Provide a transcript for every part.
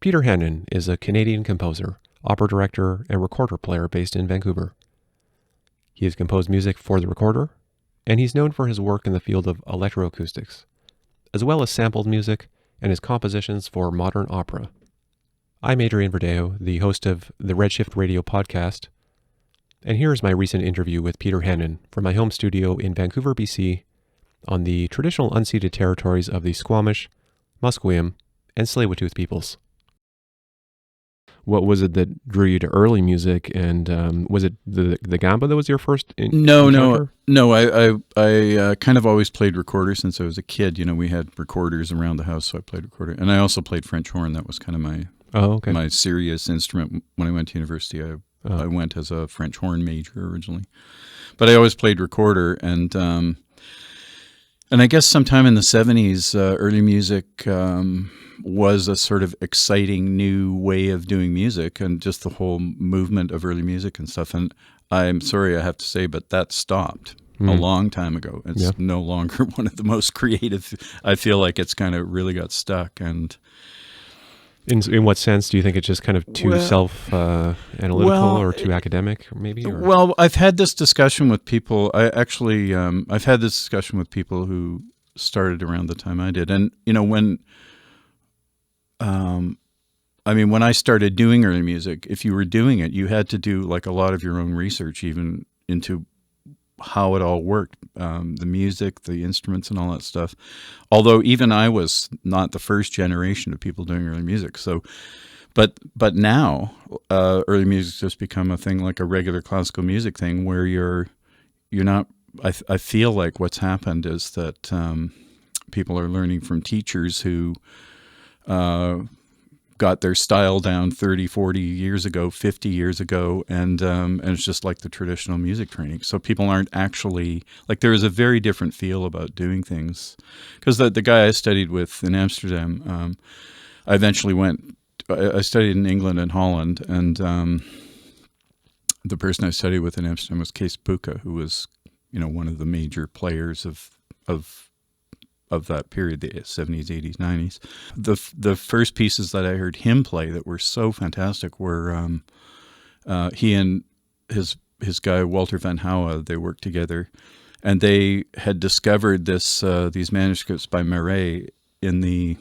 Peter Hannan is a Canadian composer, opera director, and recorder player based in Vancouver. He has composed music for the recorder, and he's known for his work in the field of electro-acoustics, as well as sampled music and his compositions for modern opera. I'm Adrian Verdejo, the host of the Redshift Radio podcast, and here's my recent interview with Peter Hannan from my home studio in Vancouver, BC, on the traditional unceded territories of the Squamish, Musqueam, and Tsleil-Waututh peoples. What was it that drew you to early music, and was it the gamba that was your first encounter? No. I kind of always played recorder since I was a kid. You know, we had recorders around the house, so I played recorder, and I also played French horn. That was kind of my serious instrument when I went to university. I went as a French horn major originally, but I always played recorder, and I guess sometime in the 70s, early music was a sort of exciting new way of doing music, and just the whole movement of early music and stuff. And I'm sorry I have to say, but that stopped a long time ago. It's no longer one of the most creative. I feel like it's kind of really got stuck. And in what sense do you think it's just kind of too self-analytical or too academic, maybe? Or? Well, I've had this discussion with people. I've had this discussion with people who started around the time I did, and you know when I started doing early music, if you were doing it, you had to do like a lot of your own research, even into how it all worked, the music, the instruments, and all that stuff. Although even I was not the first generation of people doing early music. So, but now early music's just become a thing, like a regular classical music thing, where you're not. I feel like what's happened is that people are learning from teachers who got their style down 30, 40 years ago, 50 years ago, and it's just like the traditional music training. So people aren't actually, like, there is a very different feel about doing things. Because the guy I studied with in Amsterdam, I studied in England and Holland, and the person I studied with in Amsterdam was Kees Bucke, who was, you know, one of the major players of that period, the 70s, 80s, 90s. The first pieces that I heard him play that were so fantastic were he and his guy Walter van Houwe. They worked together, and they had discovered these manuscripts by Marais in the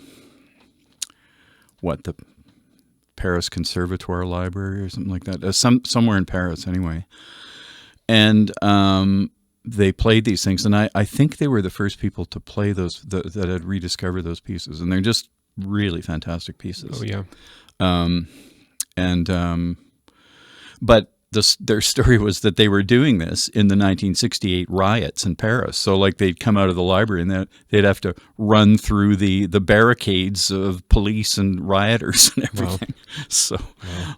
Paris Conservatoire Library or something like that, somewhere in Paris anyway, and they played these things, and I think they were the first people to play those that had rediscovered those pieces, and they're just really fantastic pieces. Oh yeah. But their story was that they were doing this in the 1968 riots in Paris. So like they'd come out of the library and they'd have to run through the barricades of police and rioters and everything. Wow. So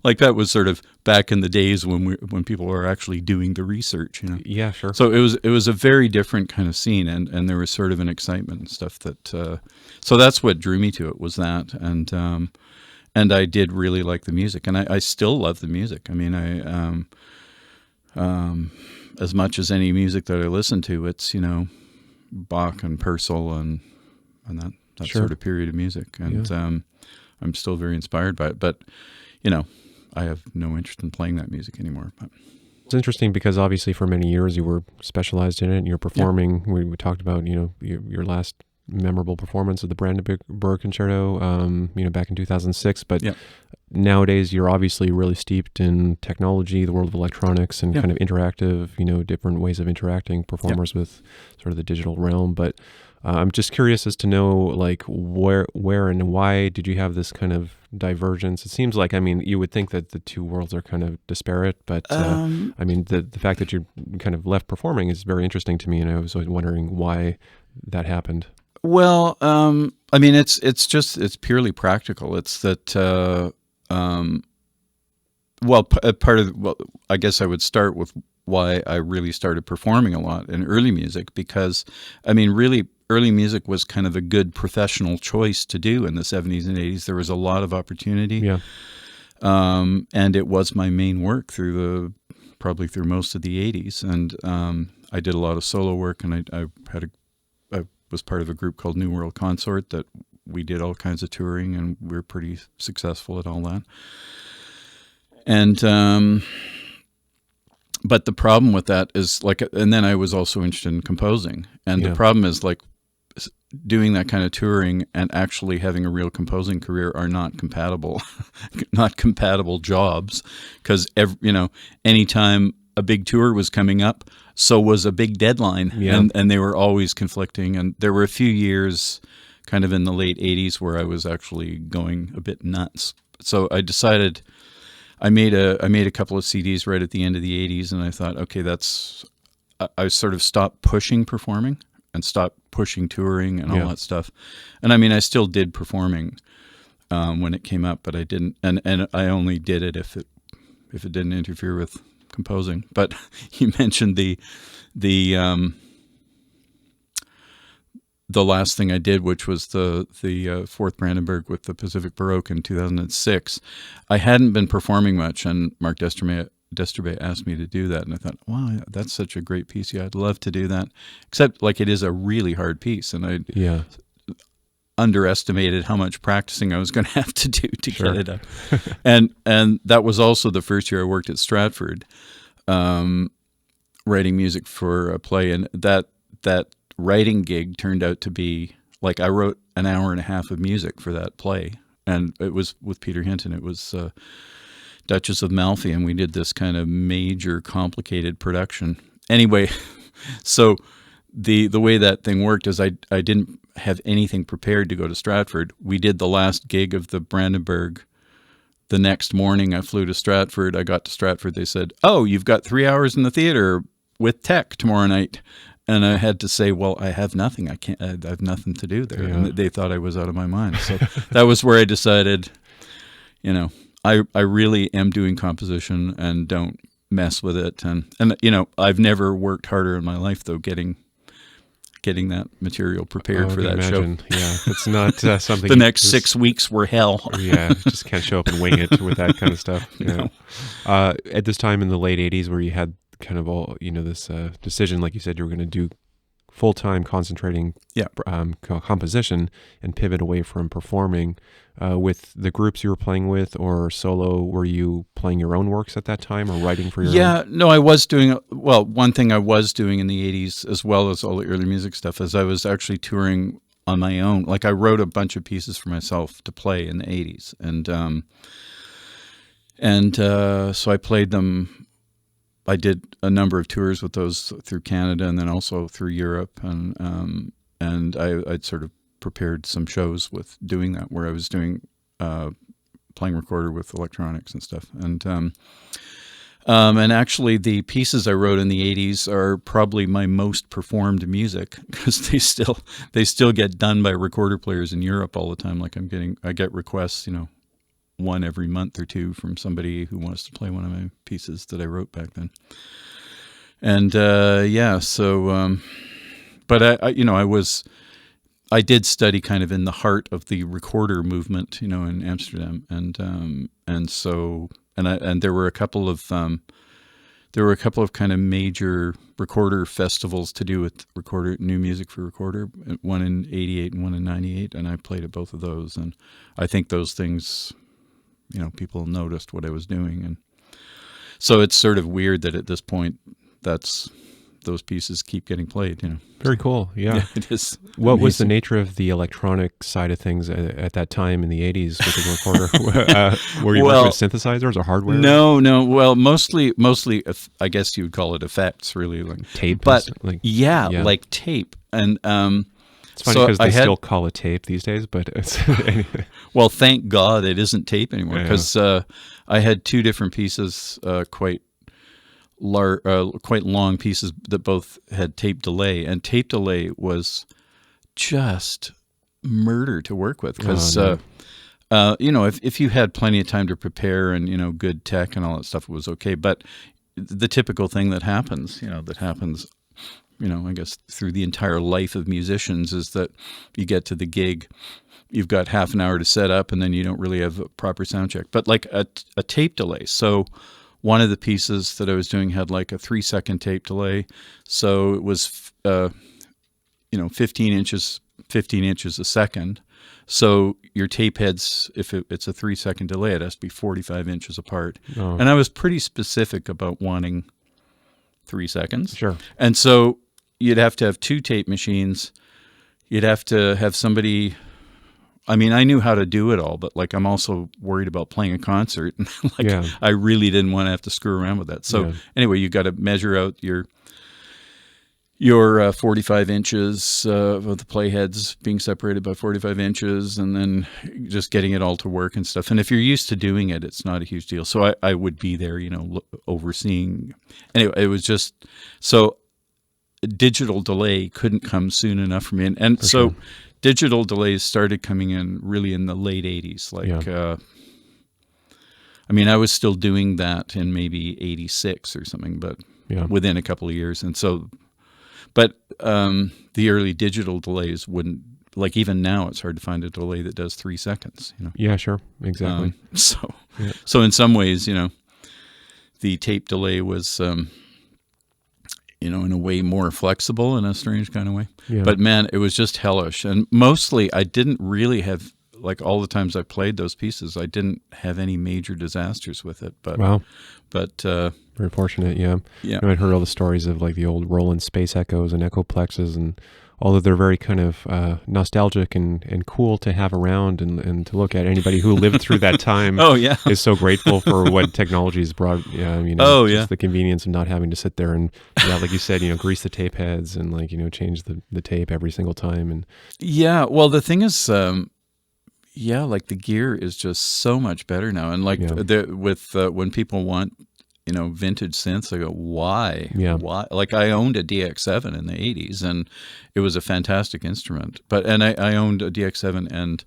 like that was sort of back in the days when people were actually doing the research, you know. Yeah, sure. So it was a very different kind of scene, and there was sort of an excitement and stuff that so that's what drew me to it, was that, and I did really like the music, and I still love the music. I mean, as much as any music that I listen to, it's, you know, Bach and Purcell and that sure. sort of period of music, and I'm still very inspired by it. But, you know, I have no interest in playing that music anymore. But it's interesting because obviously for many years you were specialized in it, and you're performing. Yeah. We talked about, you know, your last memorable performance of the Brandenburg Concerto, you know, back in 2006. But nowadays you're obviously really steeped in technology, the world of electronics, and kind of interactive, you know, different ways of interacting performers with sort of the digital realm. But I'm just curious as to know, like, where and why did you have this kind of divergence? It seems like, I mean, you would think that the two worlds are kind of disparate, but I mean, the fact that you kind of left performing is very interesting to me, and I was always wondering why that happened. Well, I mean, it's purely practical. It's that, I guess I would start with why I really started performing a lot in early music, because, I mean, really, early music was kind of a good professional choice to do in the 70s and 80s. There was a lot of opportunity. Yeah. And it was my main work probably through most of the 80s. And I did a lot of solo work, and I was part of a group called New World Consort that we did all kinds of touring, and we were pretty successful at all that. And but the problem with that is like, and then I was also interested in composing, and the problem is like doing that kind of touring and actually having a real composing career are not compatible, not compatible jobs, because anytime a big tour was coming up, so was a big deadline, and they were always conflicting. And there were a few years kind of in the late 80s where I was actually going a bit nuts. So I decided, I made a couple of CDs right at the end of the 80s, and I thought, okay, I sort of stopped pushing performing and stopped pushing touring and all that stuff. And I mean, I still did performing when it came up, but I didn't, and I only did it if it didn't interfere with composing. But you mentioned the last thing I did, which was the Fourth Brandenburg with the Pacific Baroque in 2006. I hadn't been performing much, and Mark Desterbe asked me to do that, and I thought, wow, that's such a great piece. Yeah, I'd love to do that. Except, like, it is a really hard piece, and I underestimated how much practicing I was going to have to do to get it up. And that was also the first year I worked at Stratford, writing music for a play, and that writing gig turned out to be, like, I wrote an hour and a half of music for that play, and it was with Peter Hinton. It was Duchess of Malfi, and we did this kind of major complicated production. Anyway, so the way that thing worked is I didn't have anything prepared to go to Stratford. We did the last gig of the Brandenburg the next morning. I flew to Stratford. I got to Stratford. They said, oh, you've got 3 hours in the theater with tech tomorrow night. And I had to say, well, I have nothing. I have nothing to do there. Yeah. And they thought I was out of my mind. So that was where I decided, I really am doing composition and don't mess with it. And I've never worked harder in my life, though, getting that material prepared for that show. Yeah, it's not something. The next 6 weeks were hell. Yeah, just can't show up and wing it with that kind of stuff. No. At this time in the late 80s, where you had kind of all, this decision, like you said, you were going to do full-time concentrating composition and pivot away from performing with the groups you were playing with, or solo. Were you playing your own works at that time or writing for your own? No, I was doing, one thing I was doing in the 80s, as well as all the early music stuff, is I was actually touring on my own. Like, I wrote a bunch of pieces for myself to play in the 80s. And so I played them. I did a number of tours with those through Canada and then also through Europe, and I'd sort of prepared some shows with doing that, where I was doing playing recorder with electronics and stuff, and actually the pieces I wrote in the 80s are probably my most performed music, because they still get done by recorder players in Europe all the time. Like, I get requests, one every month or two from somebody who wants to play one of my pieces that I wrote back then. And but I did study kind of in the heart of the recorder movement, in Amsterdam, and there were a couple of kind of major recorder festivals to do with new music for recorder, one in 88 and one in 98, and I played at both of those, and I think those things, people noticed what I was doing. And so it's sort of weird that at this point, those pieces keep getting played, Very cool. Yeah. It is. What was the nature of the electronic side of things at that time in the 80s with the recorder? Were you working with synthesizers or hardware? No. Well, mostly, I guess you would call it effects, really. Like tape? But like tape. And it's funny because they still call it tape these days, but it's well, thank God it isn't tape anymore, because I had two different pieces, quite long pieces that both had tape delay, and tape delay was just murder to work with, because if you had plenty of time to prepare and good tech and all that stuff, it was okay. But the typical thing that happens, I guess through the entire life of musicians, is that you get to the gig, you've got half an hour to set up, and then you don't really have a proper sound check. But like a tape delay. So one of the pieces that I was doing had like a 3-second tape delay. So it was, 15 inches a second. So your tape heads, if it's a 3-second delay, it has to be 45 inches apart. Oh. And I was pretty specific about wanting 3 seconds. Sure. And so you'd have to have 2 tape machines. You'd have to have somebody. I mean, I knew how to do it all, but like I'm also worried about playing a concert. I really didn't want to have to screw around with that. So anyway, you got to measure out your 45 inches of the playheads being separated by 45 inches, and then just getting it all to work and stuff. And if you're used to doing it, it's not a huge deal. So I would be there, overseeing. Anyway, it was just so digital delay couldn't come soon enough for me, and so. Sure. Digital delays started coming in really in the late 80s. I mean, I was still doing that in maybe 86 or something, but within a couple of years. And so, but the early digital delays wouldn't, like even now, it's hard to find a delay that does 3 seconds. Yeah, sure. Exactly. So in some ways, the tape delay was... in a way more flexible in a strange kind of way. Yeah. But man, it was just hellish. And mostly I didn't really have, like all the times I played those pieces, I didn't have any major disasters with it. But, wow. But very fortunate, yeah. I'd heard all the stories of like the old Roland Space Echoes and Echoplexes, and although they're very kind of nostalgic and cool to have around and to look at, anybody who lived through that time is so grateful for what technology has brought. Just the convenience of not having to sit there and, like you said, grease the tape heads and like, change the tape every single time. And well, the thing is, like the gear is just so much better now. And like when people want, vintage synths, I go, why? Yeah. Why? Like I owned a DX7 in the 80s, and it was a fantastic instrument. And I owned a DX7, and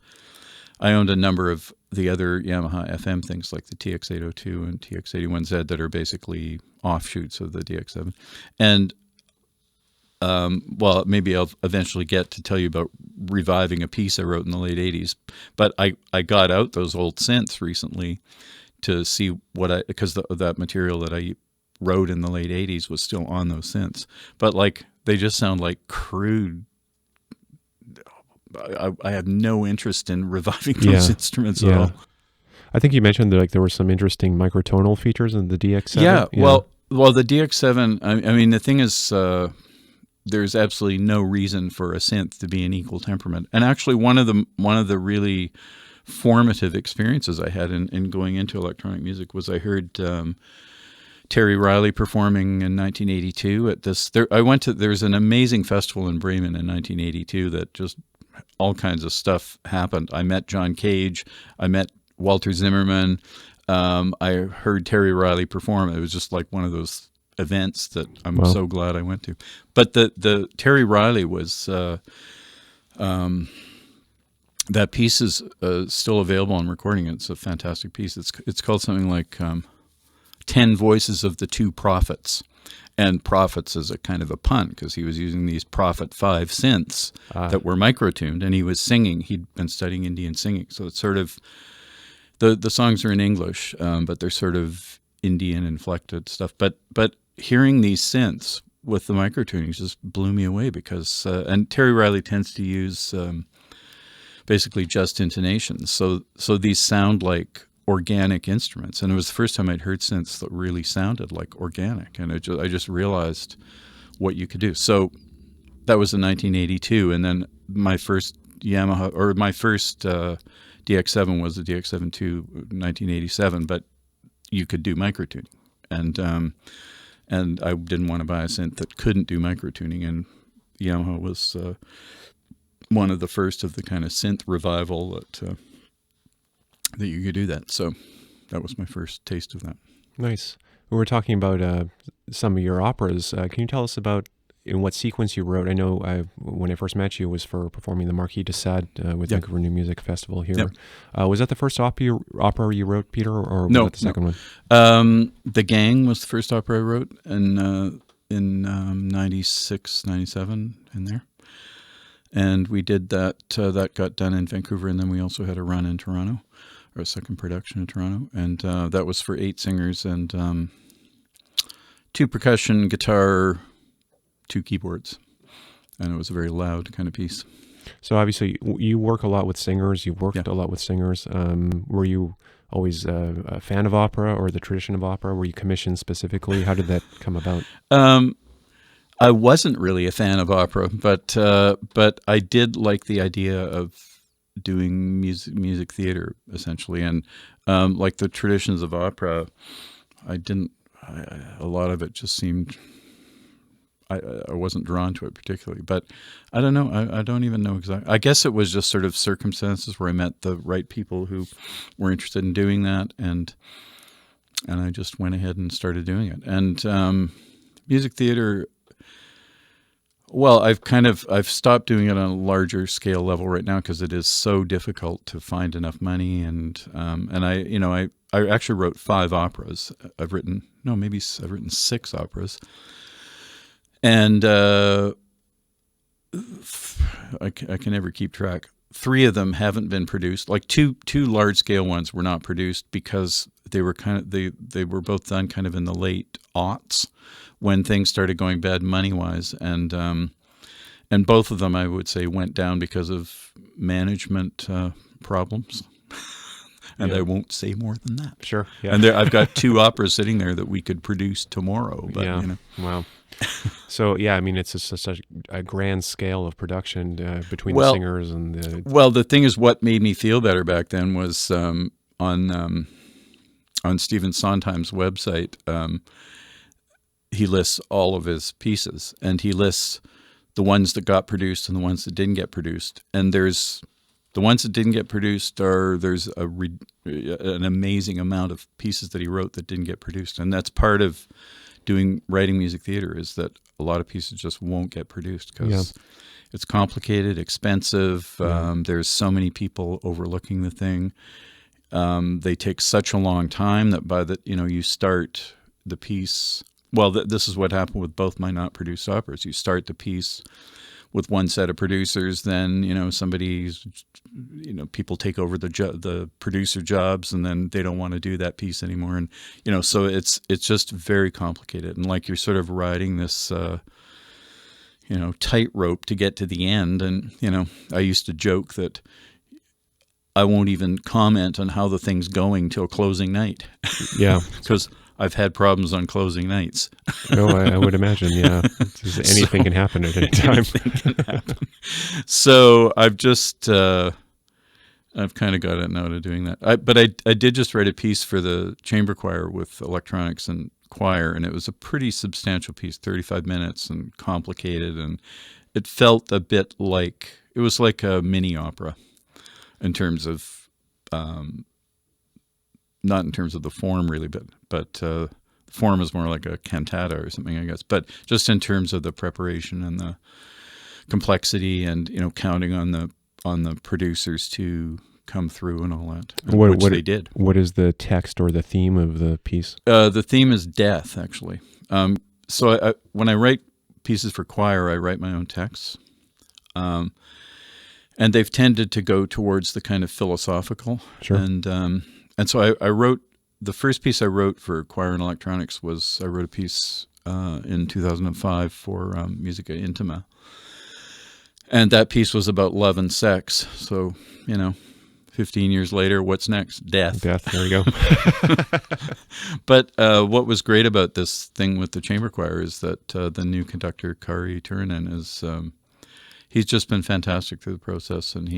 I owned a number of the other Yamaha FM things like the TX802 and TX81Z that are basically offshoots of the DX7. And maybe I'll eventually get to tell you about reviving a piece I wrote in the late 80s. But I got out those old synths recently to see because that material that I wrote in the late 80s was still on those synths. But like they just sound like crude. I have no interest in reviving those instruments at all. I think you mentioned that like there were some interesting microtonal features in the DX7. Yeah. Well, the DX7. I mean, the thing is, there's absolutely no reason for a synth to be an equal temperament. And actually, one of the really formative experiences I had in going into electronic music was I heard Terry Riley performing in 1982 at this. There's an amazing festival in Bremen in 1982 that just all kinds of stuff happened. I met John Cage. I met Walter Zimmerman. I heard Terry Riley perform. It was just like one of those events that I'm so glad I went to. But the Terry Riley was that piece is still available on recording. It's a fantastic piece. It's called something like 10 Voices of the Two Prophets. And prophets is a kind of a pun because he was using these Prophet 5 synths that were microtuned, and he was singing. He'd been studying Indian singing. So it's sort of, the songs are in English, but they're sort of Indian inflected stuff. But hearing these synths with the microtunings just blew me away because, and Terry Riley tends to use basically just intonations. So these sound like organic instruments. And it was the first time I'd heard synths that really sounded like organic. And I just realized what you could do. So that was in 1982. And then my first DX7 was the DX7 II, 1987, but you could do microtuning. And I didn't want to buy a synth that couldn't do microtuning. And Yamaha was one of the first of the kind of synth revival that you could do that. So that was my first taste of that. Nice. We were talking about some of your operas. Can you tell us about in what sequence you wrote? I know when I first met you was for performing the Marquis de Sade with Vancouver New Music Festival here. Yep. Was that the first opera you wrote, Peter, or was that the second one? The Gang was the first opera I wrote in 96, 97, in there. And we did that. That got done in Vancouver, and then we also had a run in Toronto, or a second production in Toronto. And that was for 8 singers and 2 percussion, guitar, 2 keyboards. And it was a very loud kind of piece. So obviously you work a lot with singers. You've worked Yeah. a lot with singers. Were you always a fan of opera or the tradition of opera? Were you commissioned specifically? How did that come about? I wasn't really a fan of opera, but I did like the idea of doing music theater essentially, and like the traditions of opera. A lot of it just seemed. I wasn't drawn to it particularly, but I don't know. I don't even know exactly. I guess it was just sort of circumstances where I met the right people who were interested in doing that, and I just went ahead and started doing it. And music theater. Well, I've stopped doing it on a larger scale level right now because it is so difficult to find enough money, and I actually wrote 5 operas. I've written 6 operas. And I can never keep track. 3 of them haven't been produced. Like two large scale ones were not produced because they were they were both done kind of in the late aughts when things started going bad money wise, and both of them I would say went down because of management problems. And I won't say more than that. Sure. Yeah. And I've got 2 operas sitting there that we could produce tomorrow. But, yeah. Wow. So yeah, I mean, it's just such a grand scale of production between the singers and the. Well, the thing is, what made me feel better back then was on Stephen Sondheim's website, he lists all of his pieces, and he lists the ones that got produced and the ones that didn't get produced. And there's the ones that didn't get produced there's an amazing amount of pieces that he wrote that didn't get produced, and that's part of writing music theater is that a lot of pieces just won't get produced because it's complicated, expensive. There's so many people overlooking the thing. They take such a long time that by the you start the piece. Well, this is what happened with both my not produced operas. You start the piece with one set of producers, then people take over the producer jobs, and then they don't want to do that piece anymore, and so it's just very complicated, and like you're sort of riding this tightrope to get to the end, and I used to joke that I won't even comment on how the thing's going till closing night. Yeah, because I've had problems on closing nights. Oh, I would imagine, yeah. Anything can happen at any time. Anything can happen. So I've just, I've kind of got it out of doing that. But I did just write a piece for the chamber choir with electronics and choir, and it was a pretty substantial piece, 35 minutes and complicated, and it felt a bit like, it was like a mini opera in terms of, not in terms of the form really, but the form is more like a cantata or something, I guess. But just in terms of the preparation and the complexity, and counting on the producers to come through and all that, which they did. What is the text or the theme of the piece? The theme is death, actually. So when I write pieces for choir, I write my own texts, and they've tended to go towards the kind of philosophical. Sure. And so I wrote, the first piece I wrote for choir and electronics was, I wrote a piece in 2005 for Musica Intima. And that piece was about love and sex. So, 15 years later, what's next? Death. Death, there you go. But what was great about this thing with the chamber choir is that the new conductor, Kari Turunen, is... he's just been fantastic through the process, and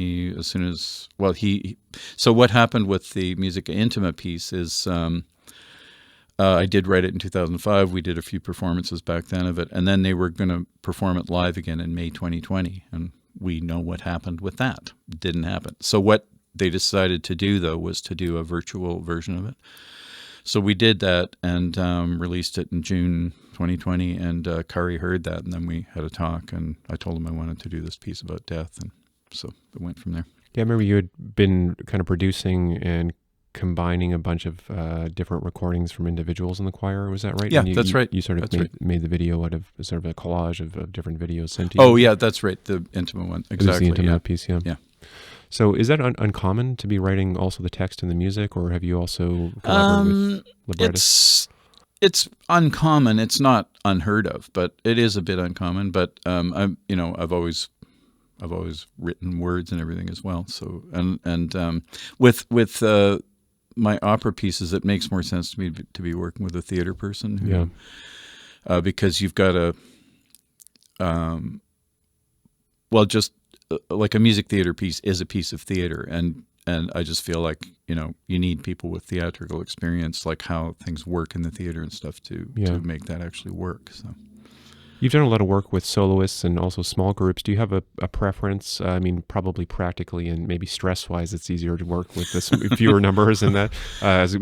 so what happened with the Musica Intima piece is I did write it in 2005. We did a few performances back then of it, and then they were going to perform it live again in May 2020, and we know what happened with that. It didn't happen. So what they decided to do, though, was to do a virtual version of it. So we did that and released it in June 2020, and Kari heard that, and then we had a talk, and I told him I wanted to do this piece about death, and so it went from there. Yeah, I remember you had been kind of producing and combining a bunch of different recordings from individuals in the choir. Was that right? Yeah, And that's right. You sort of made the video out of sort of a collage of different videos sent to you. Oh, yeah, that's right. The intimate one. Exactly. It was the intimate piece, yeah. Yeah. So is that uncommon to be writing also the text and the music, or have you also collaborated with librettists? It's uncommon. It's not unheard of, but it is a bit uncommon. But I've always I've always written words and everything as well. So with my opera pieces, it makes more sense to me to be working with a theater person. Because you've got a just like a music theater piece is a piece of theater, and I just feel like you need people with theatrical experience, like how things work in the theater and stuff to make that actually work. So. You've done a lot of work with soloists and also small groups. Do you have a preference? I mean, probably practically and maybe stress-wise, it's easier to work with this fewer numbers and that, as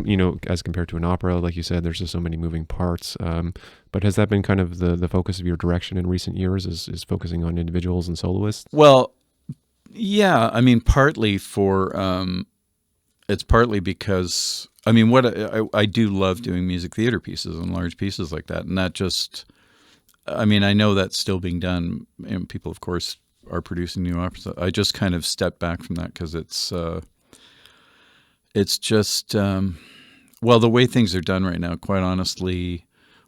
compared to an opera. Like you said, there's just so many moving parts. But has that been kind of the focus of your direction in recent years? Is focusing on individuals and soloists? Well, yeah. I mean, partly it's partly because I do love doing music theater pieces and large pieces like that, and that just. I mean, I know that's still being done, and people, of course, are producing new operas. I just kind of stepped back from that because it's just, the way things are done right now, quite honestly,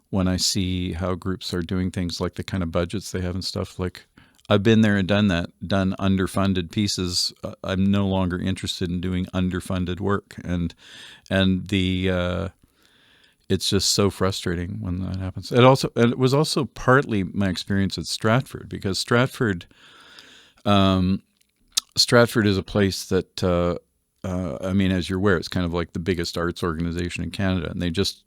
when I see how groups are doing things, like the kind of budgets they have and stuff, like I've been there and done that, done underfunded pieces. I'm no longer interested in doing underfunded work, and it's just so frustrating when that happens. It was also partly my experience at Stratford, because Stratford is a place that, as you're aware, it's kind of like the biggest arts organization in Canada, and they just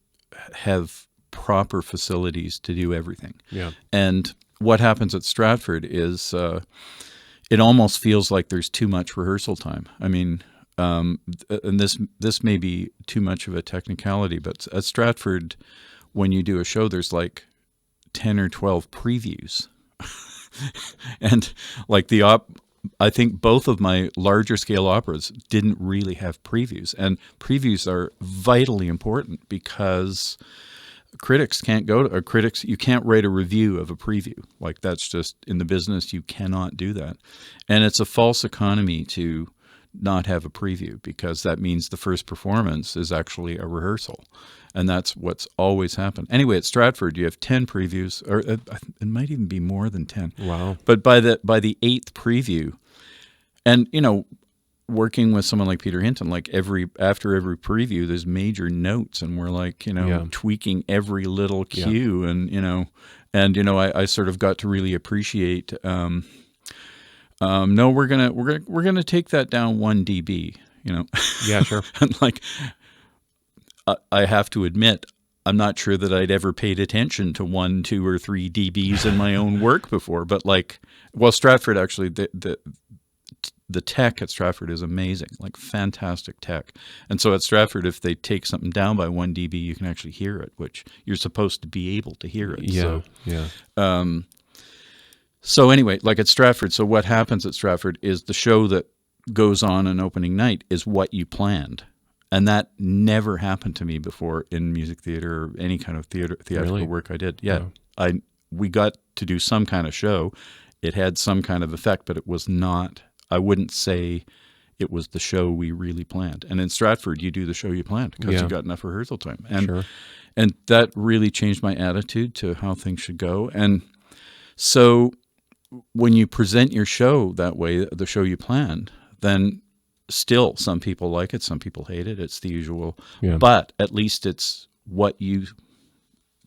have proper facilities to do everything. Yeah. And what happens at Stratford is it almost feels like there's too much rehearsal time. I mean, and this may be too much of a technicality, but at Stratford, when you do a show, there's like 10 or 12 previews. And like I think both of my larger scale operas didn't really have previews. And previews are vitally important because critics can't you can't write a review of a preview. Like, that's just, in the business, you cannot do that. And it's a false economy to not have a preview, because that means the first performance is actually a rehearsal, and that's what's always happened. Anyway, at Stratford, you have 10 previews, or it might even be more than 10. Wow! But by the 8th preview, and working with someone like Peter Hinton, like after every preview, there's major notes, and we're like tweaking every little cue, and I sort of got to really appreciate. No, we're gonna take that down 1 dB. Yeah, sure. And like, I have to admit, I'm not sure that I'd ever paid attention to 1, 2, or 3 dBs in my own work before. But Stratford, actually, the tech at Stratford is amazing, like fantastic tech. And so at Stratford, if they take something down by 1 dB, you can actually hear it, which you're supposed to be able to hear it. Yeah, So anyway, like at Stratford, so what happens at Stratford is the show that goes on opening night is what you planned. And that never happened to me before in music theater or any kind of theatrical work I did. Yeah. We got to do some kind of show. It had some kind of effect, but it was not, I wouldn't say it was the show we really planned. And in Stratford, you do the show you planned because you got enough rehearsal time. And that really changed my attitude to how things should go. And so when you present your show that way, the show you planned, then still some people like it, some people hate it. It's the usual. Yeah. But at least it's what you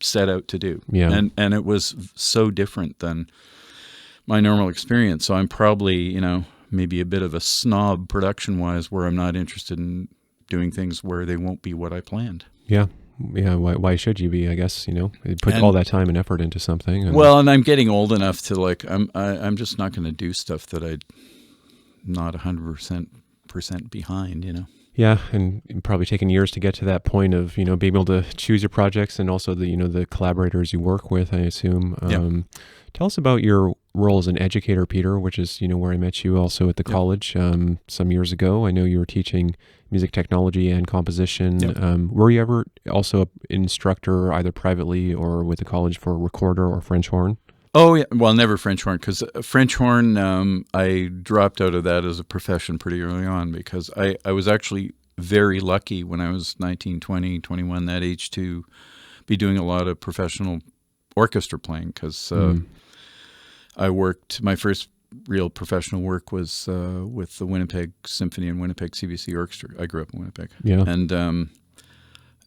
set out to do. Yeah. And it was so different than my normal experience. So I'm probably, maybe a bit of a snob production-wise, where I'm not interested in doing things where they won't be what I planned. Yeah. Yeah, why should you be? I guess you put all that time and effort into something. And I'm getting old enough to I'm just not going to do stuff that I'm not 100% behind. Yeah, and probably taking years to get to that point of being able to choose your projects and also the collaborators you work with, I assume. Tell us about your role as an educator, Peter, which is where I met you also at the college some years ago. I know you were teaching music technology and composition. Were you ever also an instructor, either privately or with the college, for recorder or French horn? Oh, yeah. Well, never French horn, because French horn, I dropped out of that as a profession pretty early on, because I was actually very lucky when I was 19, 20, 21, that age, to be doing a lot of professional orchestra playing, because I worked, my first real professional work was with the Winnipeg Symphony and Winnipeg CBC Orchestra. I grew up in Winnipeg,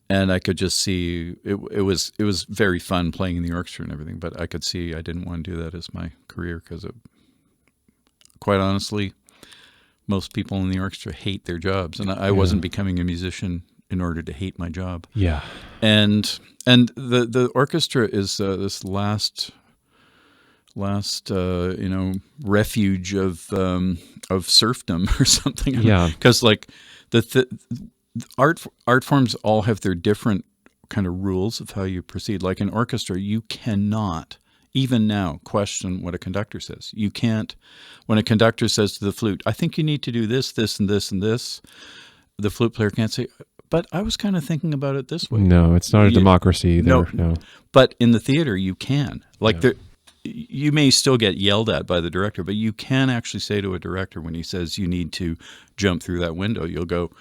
and I could just see it was very fun playing in the orchestra and everything. But I could see I didn't want to do that as my career because, quite honestly, most people in the orchestra hate their jobs, and I wasn't becoming a musician in order to hate my job. Yeah, and the orchestra is this last refuge of serfdom or something. Yeah, because like the art forms all have their different kind of rules of how you proceed. Like in orchestra, you cannot even now question what a conductor says. You can't, when a conductor says to the flute, I think you need to do this, this, and this, and this, the flute player can't say, but I was kind of thinking about it this way. No, it's not a democracy there. No. But in the theater, you can. Like you may still get yelled at by the director, but you can actually say to a director when he says you need to jump through that window, you'll go,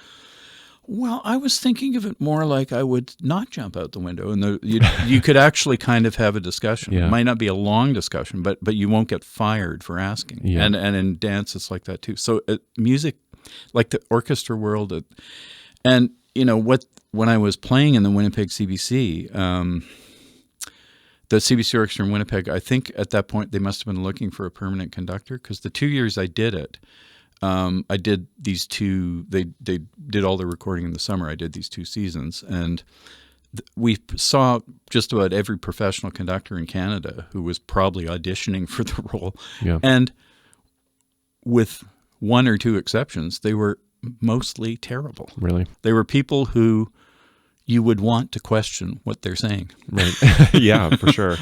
well, I was thinking of it more like I would not jump out the window. And you could actually kind of have a discussion. Yeah. It might not be a long discussion, but you won't get fired for asking. Yeah. And in dance, it's like that too. So music, like the orchestra world, and when I was playing in the Winnipeg CBC, the CBC Orchestra in Winnipeg, I think at that point they must have been looking for a permanent conductor because the 2 years I did it, I did these two. They did all the recording in the summer. I did these 2 seasons, and we saw just about every professional conductor in Canada who was probably auditioning for the role. Yeah. And with 1 or 2 exceptions, they were mostly terrible. Really? They were people who you would want to question what they're saying. Right. Yeah, for sure.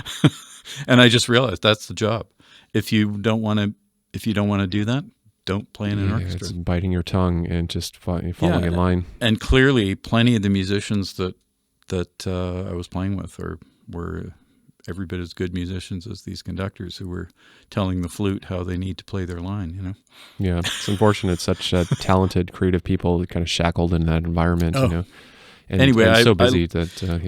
And I just realized that's the job. If you don't want to do that, don't play in an orchestra. It's biting your tongue and just following in line. And clearly, plenty of the musicians that I was playing with were every bit as good musicians as these conductors who were telling the flute how they need to play their line. Yeah, it's unfortunate. Such talented, creative people kind of shackled in that environment. And, anyway, and so busy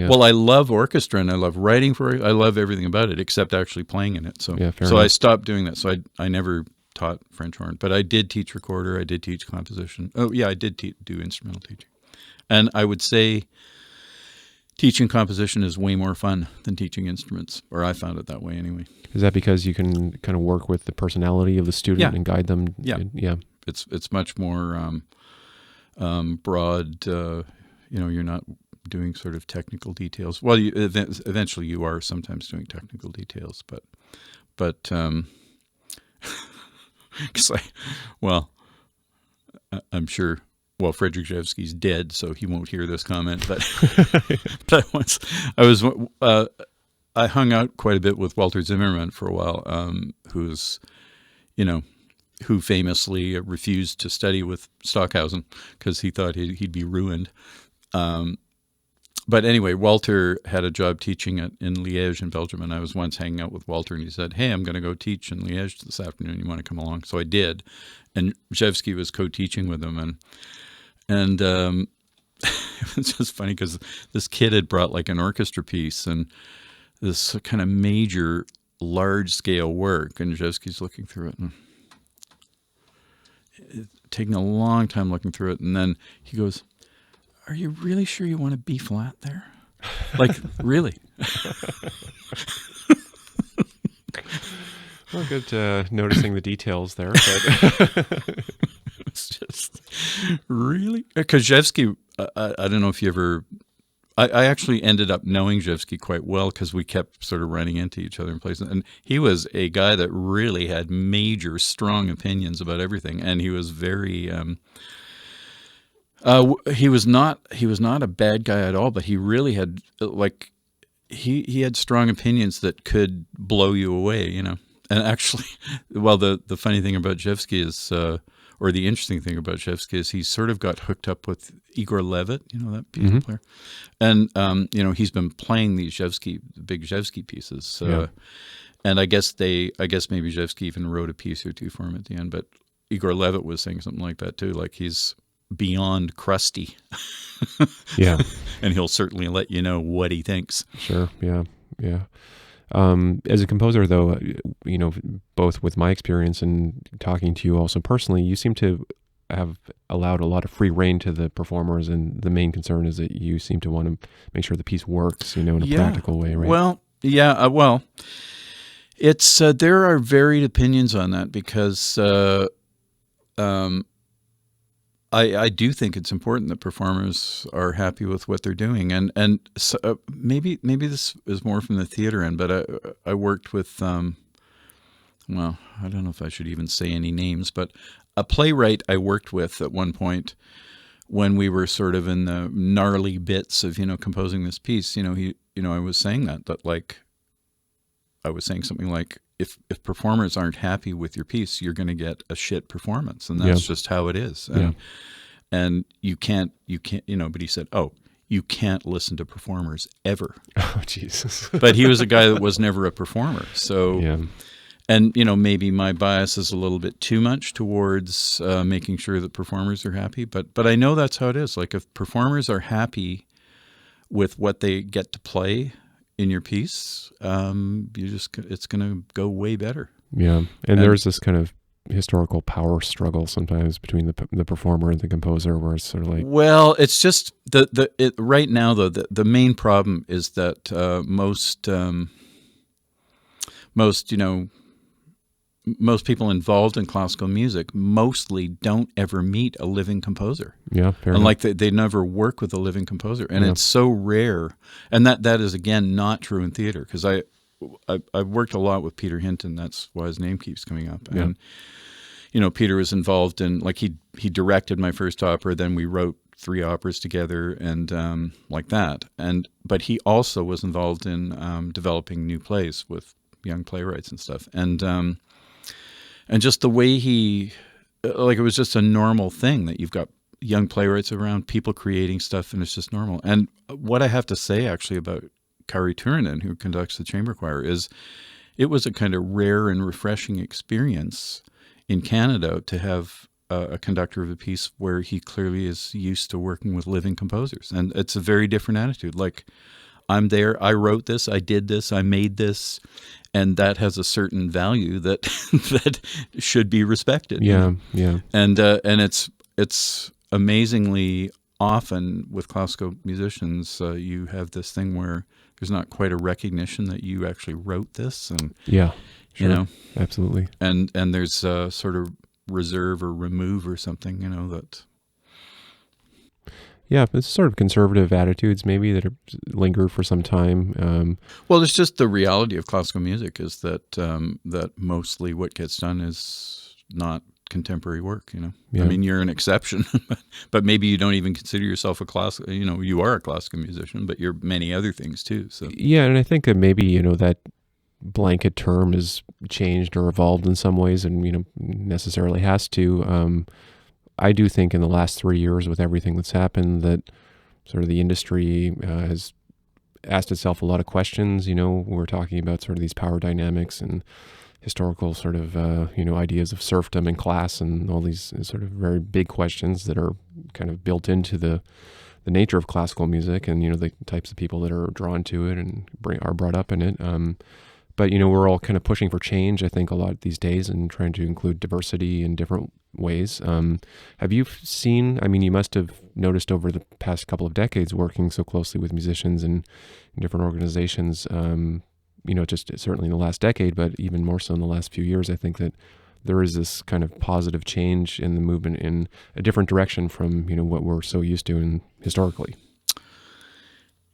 Well, I love orchestra and I love writing for it. I love everything about it except actually playing in it. So I stopped doing that. So I never taught French horn, but I did teach recorder. I did teach composition. Oh yeah, I did do instrumental teaching. And I would say teaching composition is way more fun than teaching instruments, or I found it that way anyway. Is that because you can kind of work with the personality of the student and guide them? Yeah. It's much more broad. You're not doing sort of technical details. Well, eventually you are sometimes doing technical details, but I'm sure. Well, Frederick Rzewski's dead, so he won't hear this comment. But I hung out quite a bit with Walter Zimmermann for a while, who famously refused to study with Stockhausen because he thought he'd be ruined. But anyway, Walter had a job teaching in Liège in Belgium, and I was once hanging out with Walter, and he said, hey, I'm going to go teach in Liège this afternoon. You want to come along? So I did, and Rzewski was co-teaching with him, and it was just funny because this kid had brought like an orchestra piece and this kind of major, large-scale work, and Rzewski's looking through it and taking a long time looking through it, and then he goes, are you really sure you want a B flat there? Like, really? Well, good noticing the details there. But it's just, really? Because Rzewski, I don't know if you ever... I actually ended up knowing Rzewski quite well because we kept sort of running into each other in places. And he was a guy that really had major, strong opinions about everything. And he was very... he was not a bad guy at all, but he really had he had strong opinions that could blow you away, And actually, well, the funny thing about Rzewski is, or the interesting thing about Rzewski is, he sort of got hooked up with Igor Levit, that piano player, and he's been playing these big Rzewski pieces, and I guess maybe Rzewski even wrote a piece or two for him at the end, but Igor Levit was saying something like that too, like he's beyond crusty. Yeah. And he'll certainly let you know what he thinks. Sure. Yeah. As a composer, though, both with my experience and talking to you also personally, you seem to have allowed a lot of free rein to the performers, and the main concern is that you seem to want to make sure the piece works, in a practical way, right? Well, yeah, it's there are varied opinions on that because I do think it's important that performers are happy with what they're doing, and so, maybe this is more from the theater end, but I worked with well, I don't know if I should even say any names, but a playwright I worked with at one point when we were sort of in the gnarly bits of composing this piece. I was saying that like I was saying something like, if performers aren't happy with your piece, you're going to get a shit performance, and that's just how it is. And you can't, but he said, "Oh, you can't listen to performers ever." Oh, Jesus. But he was a guy that was never a performer. So, yeah. And, maybe my bias is a little bit too much towards making sure that performers are happy. But I know that's how it is. Like, if performers are happy with what they get to play in your piece, it's going to go way better. Yeah. And there's this kind of historical power struggle sometimes between the performer and the composer, where it's sort of like, well, it's just right now though the main problem is that most people involved in classical music mostly don't ever meet a living composer. Yeah, fair and enough. like they never work with a living composer, and it's so rare. And that is again not true in theater, because I've worked a lot with Peter Hinton. That's why his name keeps coming up. And Peter was involved in, like, he directed my first opera. Then we wrote 3 operas together, and like that. But he also was involved in developing new plays with young playwrights and stuff. And just the way it was just a normal thing that you've got young playwrights around, people creating stuff, and it's just normal. And what I have to say actually about Kari Turunen, who conducts the chamber choir, is it was a kind of rare and refreshing experience in Canada to have a conductor of a piece where he clearly is used to working with living composers. And it's a very different attitude. Like, I'm there, I wrote this, I did this, I made this, and that has a certain value that that should be respected. Yeah, yeah. And it's amazingly often with classical musicians, you have this thing where there's not quite a recognition that you actually wrote this, and yeah, sure. Absolutely. And there's a sort of reserve or remove or something, that. Yeah, it's sort of conservative attitudes maybe that linger for some time. Well, it's just the reality of classical music is that that mostly what gets done is not contemporary work. Yeah. I mean, you're an exception, but maybe you don't even consider yourself a classical. You are a classical musician, but you're many other things too. So yeah, and I think that maybe that blanket term has changed or evolved in some ways, and necessarily has to. I do think in the last 3 years, with everything that's happened, that sort of the industry has asked itself a lot of questions. We're talking about sort of these power dynamics and historical sort of, ideas of serfdom and class, and all these sort of very big questions that are kind of built into the nature of classical music, and, the types of people that are drawn to it and are brought up in it. But, we're all kind of pushing for change, I think, a lot these days, and trying to include diversity in different ways. Have you seen, you must have noticed over the past couple of decades working so closely with musicians and in different organizations, just certainly in the last decade, but even more so in the last few years, I think that there is this kind of positive change in the movement in a different direction from, what we're so used to in historically.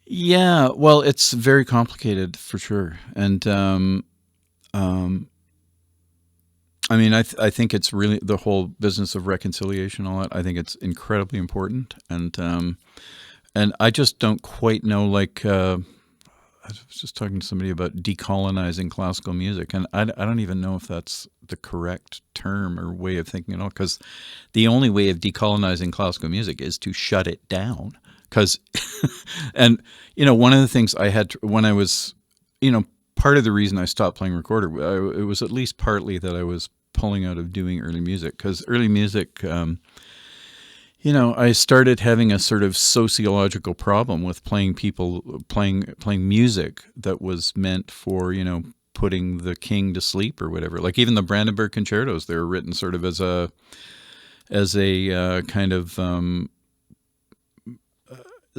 Yeah, well, it's very complicated for sure, and I think it's really the whole business of reconciliation. All that, I think it's incredibly important, and I just don't quite know. Like, I was just talking to somebody about decolonizing classical music, and I don't even know if that's the correct term or way of thinking at all. Because the only way of decolonizing classical music is to shut it down. Because, and one of the things I had when I was, part of the reason I stopped playing recorder, it was at least partly that I was pulling out of doing early music, because early music, I started having a sort of sociological problem with playing music that was meant for, putting the king to sleep or whatever. Like even the Brandenburg concertos, they were written sort of as a kind of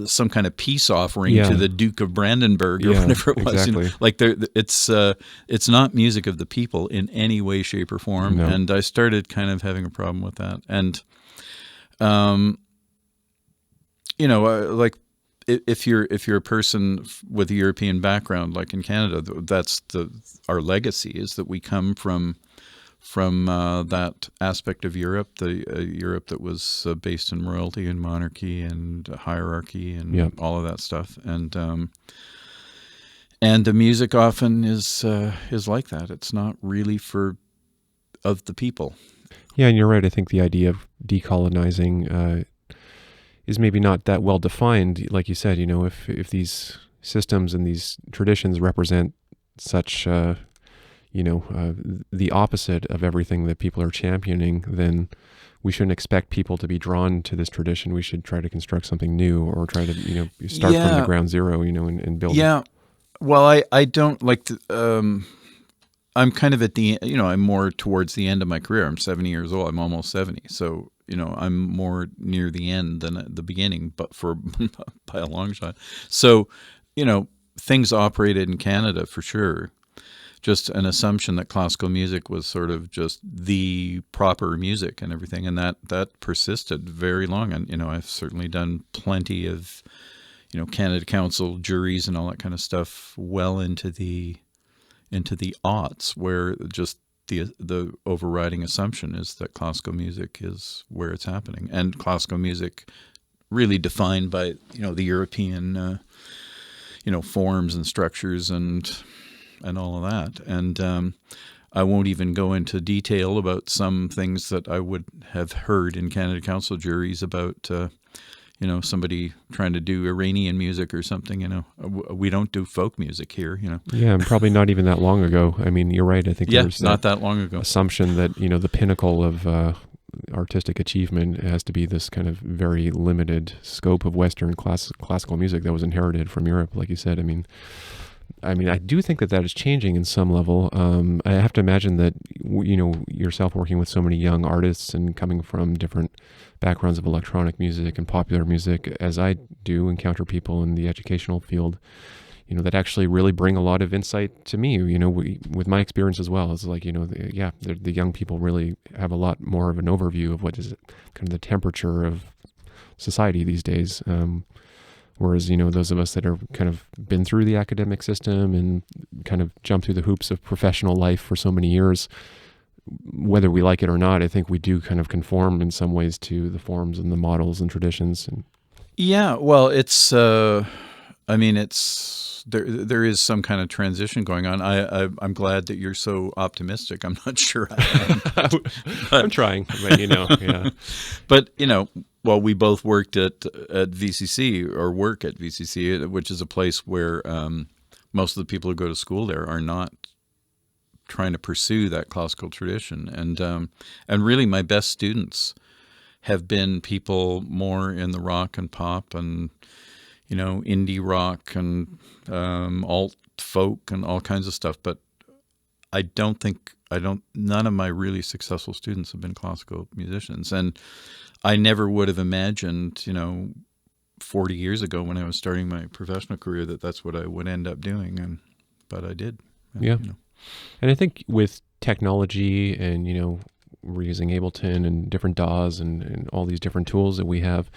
some kind of peace offering to the Duke of Brandenburg or whatever it was. Exactly. Like it's not music of the people in any way, shape, or form. No. And I started kind of having a problem with that. And like if you're a person with a European background, like in Canada, that's our legacy is that we come from that aspect of Europe, the Europe that was based in royalty and monarchy and hierarchy and all of that stuff, and the music often is like that. It's not really of the people. Yeah, and you're right. I think the idea of decolonizing is maybe not that well defined. Like you said, if these systems and these traditions represent such the opposite of everything that people are championing, then we shouldn't expect people to be drawn to this tradition. We should try to construct something new, or try to, start from the ground zero, and build. Yeah. Well, I don't like I'm kind of at the, I'm more towards the end of my career. I'm 70 years old. I'm almost 70. So, I'm more near the end than at the beginning, but by a long shot. So, things operated in Canada for sure. Just an assumption that classical music was sort of just the proper music and everything. And that persisted very long. And, I've certainly done plenty of, Canada Council juries and all that kind of stuff well into the aughts, where just the overriding assumption is that classical music is where it's happening. And classical music really defined by, the European, forms and structures and all of that. And I won't even go into detail about some things that I would have heard in Canada Council juries about, somebody trying to do Iranian music or something. We don't do folk music here. Yeah, and probably not even that long ago. I mean, you're right. I think there's not that long ago assumption that the pinnacle of artistic achievement has to be this kind of very limited scope of Western classical music that was inherited from Europe, like you said. I mean, I do think that is changing in some level. I have to imagine that, yourself working with so many young artists and coming from different backgrounds of electronic music and popular music, as I do encounter people in the educational field, that actually really bring a lot of insight to me, with my experience as well. It's like, the young people really have a lot more of an overview of what is kind of the temperature of society these days. Whereas, those of us that are kind of been through the academic system and kind of jumped through the hoops of professional life for so many years, whether we like it or not, I think we do kind of conform in some ways to the forms and the models and traditions. Yeah, well, it's, there is some kind of transition going on. I'm glad that you're so optimistic. I'm not sure I am. I'm trying, but yeah. But, well, we both worked at VCC, or work at VCC, which is a place where most of the people who go to school there are not trying to pursue that classical tradition. And really my best students have been people more in the rock and pop and, indie rock and alt folk and all kinds of stuff. But none of my really successful students have been classical musicians. And I never would have imagined, 40 years ago when I was starting my professional career, that's what I would end up doing. But I did. Yeah. And I think with technology and, we're using Ableton and different DAWs and all these different tools that we have,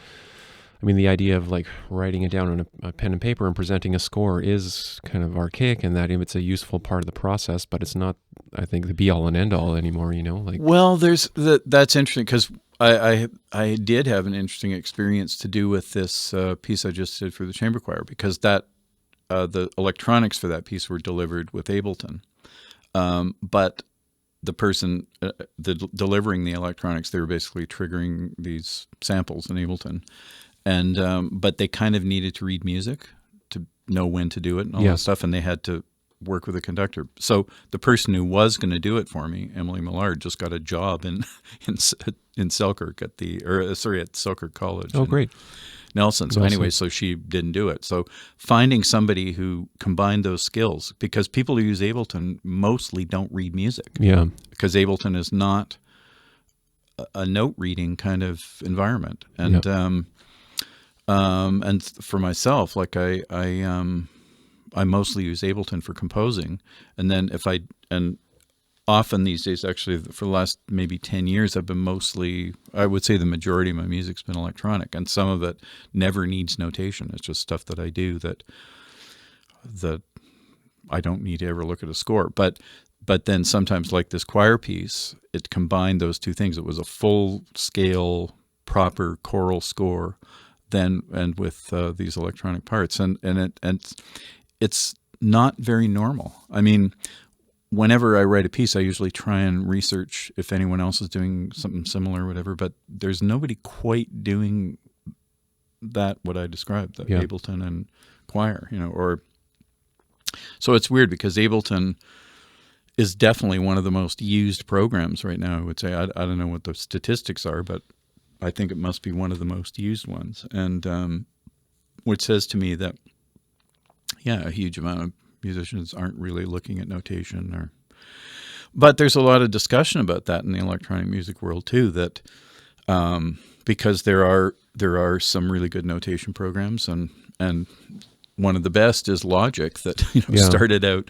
the idea of like writing it down on a pen and paper and presenting a score is kind of archaic in that it's a useful part of the process, but it's not, I think, the be all and end all anymore, Well, that's interesting because I did have an interesting experience to do with this piece I just did for the chamber choir, because the electronics for that piece were delivered with Ableton. But the person delivering the electronics, they were basically triggering these samples in Ableton. And but they kind of needed to read music to know when to do it and all that stuff, and they had to work with a conductor. So the person who was going to do it for me, Emily Millard, just got a job in Selkirk at Selkirk College. Oh, great. Nelson. So anyway, so she didn't do it. So finding somebody who combined those skills, because people who use Ableton mostly don't read music. Yeah. Because Ableton is not a note reading kind of environment. And and for myself, like I mostly use Ableton for composing, and then often these days, actually, for the last maybe 10 years, I've been mostly, I would say the majority of my music's been electronic, and some of it never needs notation. It's just stuff that I do that I don't need to ever look at a score. But then sometimes, like this choir piece, it combined those two things. It was a full-scale, proper choral score, and with these electronic parts, and it's not very normal. I mean, whenever I write a piece, I usually try and research if anyone else is doing something similar or whatever, but there's nobody quite doing that, what I described, that Ableton and choir, so it's weird because Ableton is definitely one of the most used programs right now, I would say. I don't know what the statistics are, but I think it must be one of the most used ones. And which says to me that, a huge amount of musicians aren't really looking at notation, but there's a lot of discussion about that in the electronic music world too. That because there are some really good notation programs, and one of the best is Logic, that started out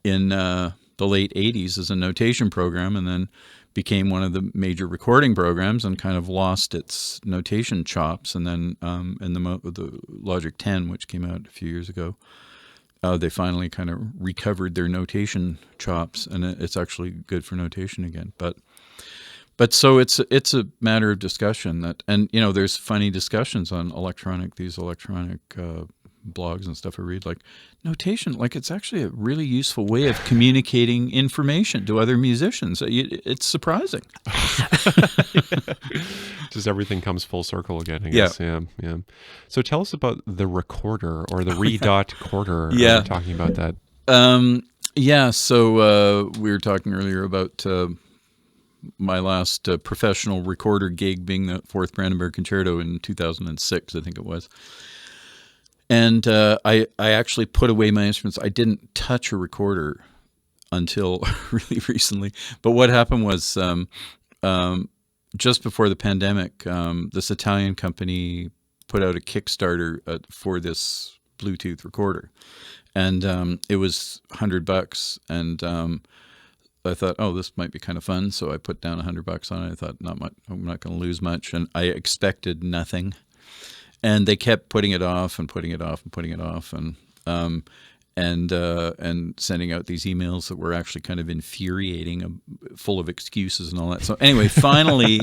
in the late '80s as a notation program, and then became one of the major recording programs, and kind of lost its notation chops. And then in the Logic 10, which came out a few years ago, they finally kind of recovered their notation chops, and it's actually good for notation again. But so it's a matter of discussion and there's funny discussions on these electronic blogs and stuff I read, like notation, like it's actually a really useful way of communicating information to other musicians. It's surprising. Just everything comes full circle again, I guess. Yeah. So tell us about the recorder, or the redot quarter. Yeah. Talking about that. So we were talking earlier about my last professional recorder gig being the 4th Brandenburg Concerto in 2006, I think it was. And I actually put away my instruments. I didn't touch a recorder until really recently. But what happened was just before the pandemic, this Italian company put out a Kickstarter for this Bluetooth recorder. And it was $100. And I thought, this might be kind of fun. So I put down $100 on it. I thought, not much. I'm not going to lose much. And I expected nothing. And they kept putting it off and putting it off and putting it off, and sending out these emails that were actually kind of infuriating, full of excuses and all that. So anyway, finally,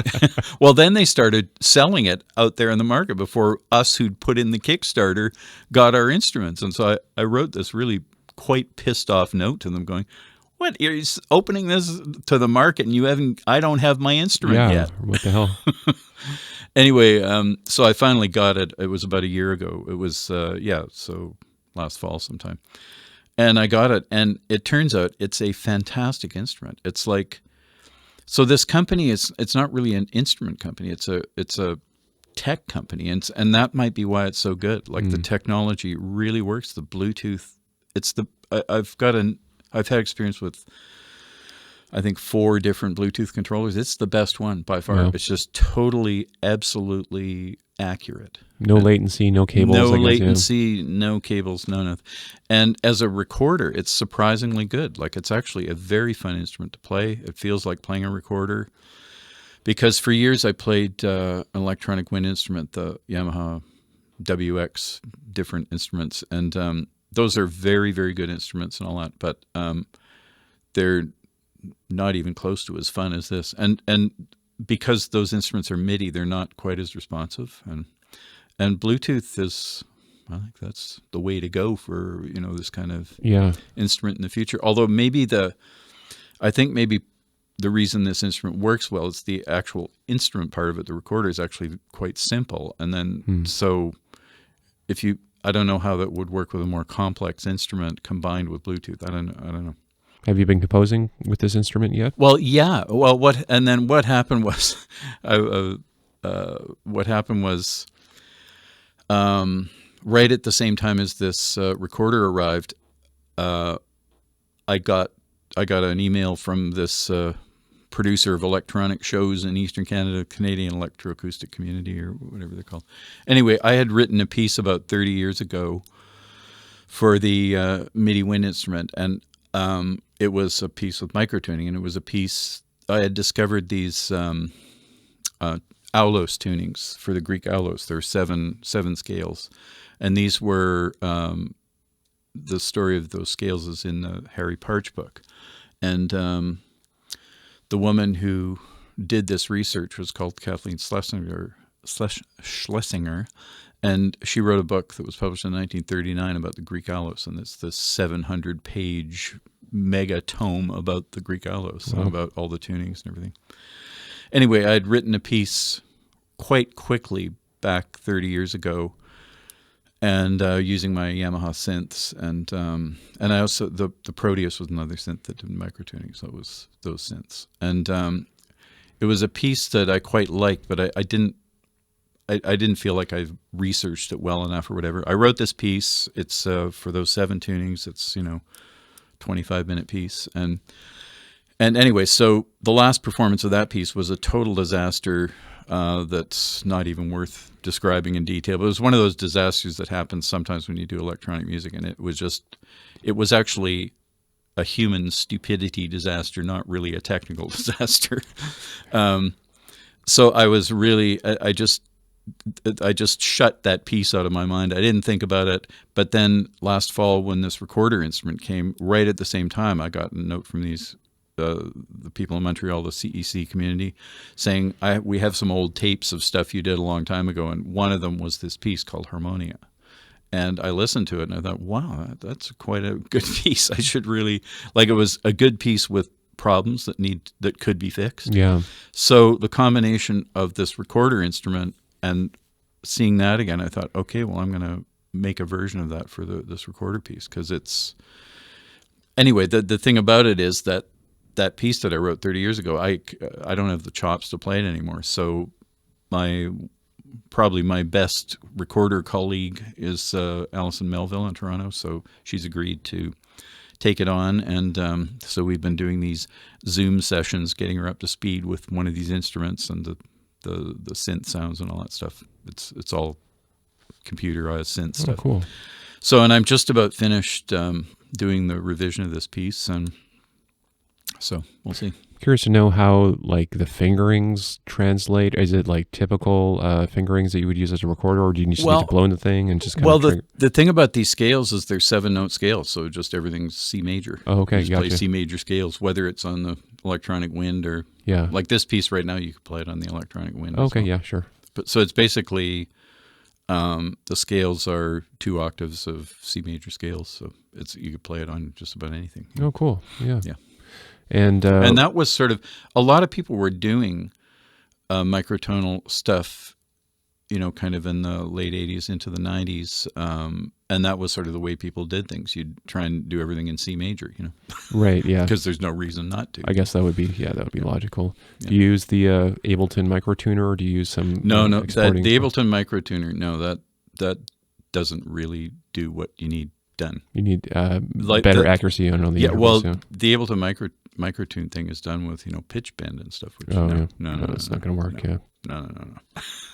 well, then they started selling it out there in the market before us who'd put in the Kickstarter got our instruments. And so I wrote this really quite pissed off note to them going, "What, you're opening this to the market and I don't have my instrument yet. What the hell?" Anyway, so I finally got it. It was about a year ago. It was, so last fall sometime. And I got it, and it turns out it's a fantastic instrument. It's like, so this company it's not really an instrument company. It's a tech company, and that might be why it's so good. Like the technology really works. The Bluetooth, I've had experience with, I think, 4 different Bluetooth controllers. It's the best one by far. Yeah. It's just totally, absolutely accurate. No latency, no cables. No latency, no cables, no nothing. And as a recorder, it's surprisingly good. Like, it's actually a very fun instrument to play. It feels like playing a recorder. Because for years I played an electronic wind instrument, the Yamaha WX, different instruments. And those are very, very good instruments and all that. But they're not even close to as fun as this, and because those instruments are MIDI, they're not quite as responsive, and Bluetooth is, I think that's the way to go for this kind of instrument in the future. Although I think maybe the reason this instrument works well is the actual instrument part of it. The recorder is actually quite simple, and then so if you I don't know how that would work with a more complex instrument combined with Bluetooth. I don't know. Have you been composing with this instrument yet? Well, yeah. Well, what happened was, right at the same time as this recorder arrived, I got an email from this producer of electronic shows in Eastern Canada, Canadian electro-acoustic community, or whatever they're called. Anyway, I had written a piece about 30 years ago for the MIDI wind instrument, and it was a piece with microtuning, and it was a piece I had discovered these aulos tunings for the Greek aulos. There are seven scales, and these were the story of those scales is in the Harry Parch book, and the woman who did this research was called Kathleen Schlesinger, and she wrote a book that was published in 1939 about the Greek aulos, and it's this 700-page mega tome about the Greek aulos, and about all the tunings and everything. Anyway, I had written a piece quite quickly back 30 years ago, and using my Yamaha synths, and I also the Proteus was another synth that did microtuning, so it was those synths, and it was a piece that I quite liked, but I didn't feel like I researched it well enough or whatever. I wrote this piece. It's for those 7 tunings. It's 25-minute piece, and anyway, so the last performance of that piece was a total disaster. That's not even worth describing in detail. But it was one of those disasters that happens sometimes when you do electronic music, and it was actually a human stupidity disaster, not really a technical disaster. So I was really, I just shut that piece out of my mind. I didn't think about it. But then last fall, when this recorder instrument came, right at the same time, I got a note from these the people in Montreal, the CEC community, saying, we have some old tapes of stuff you did a long time ago, and one of them was this piece called Harmonia. And I listened to it, and I thought, wow, that's quite a good piece. I should really, it was a good piece with problems that could be fixed. Yeah. So the combination of this recorder instrument and seeing that again, I thought, okay, well, I'm going to make a version of that for this recorder piece, because it's... Anyway, the thing about it is that piece that I wrote 30 years ago, I don't have the chops to play it anymore. So probably my best recorder colleague is Alison Melville in Toronto. So she's agreed to take it on, and so we've been doing these Zoom sessions, getting her up to speed with one of these instruments and the synth sounds and all that stuff. It's all computerized synth stuff. Oh, cool. So, and I'm just about finished doing the revision of this piece, and so we'll see. Curious to know how the fingerings translate. Is it typical fingerings that you would use as a recorder, or do you need to blow in the thing and just kind of the thing about these scales is they're 7-note scales, so just everything's C major. Oh, okay, you just play C major scales, whether it's on the electronic wind or like this piece right now. You could play it on the electronic wind. Okay, well. yeah, sure. But so it's basically the scales are 2 octaves of C major scales, so you could play it on just about anything. Oh, cool. Yeah. Yeah. And that was sort of, a lot of people were doing microtonal stuff, kind of in the late 80s into the 90s. And that was sort of the way people did things. You'd try and do everything in C major, Right, yeah. Because there's no reason not to. I guess that would be logical. Yeah. Do you use the Ableton microtuner, or do you use some No, the Ableton microtuner, no, that doesn't really do what you need done. You need better accuracy on all the intervals. The Ableton microtune thing is done with pitch bend and stuff. Which no, it's not going to work. No.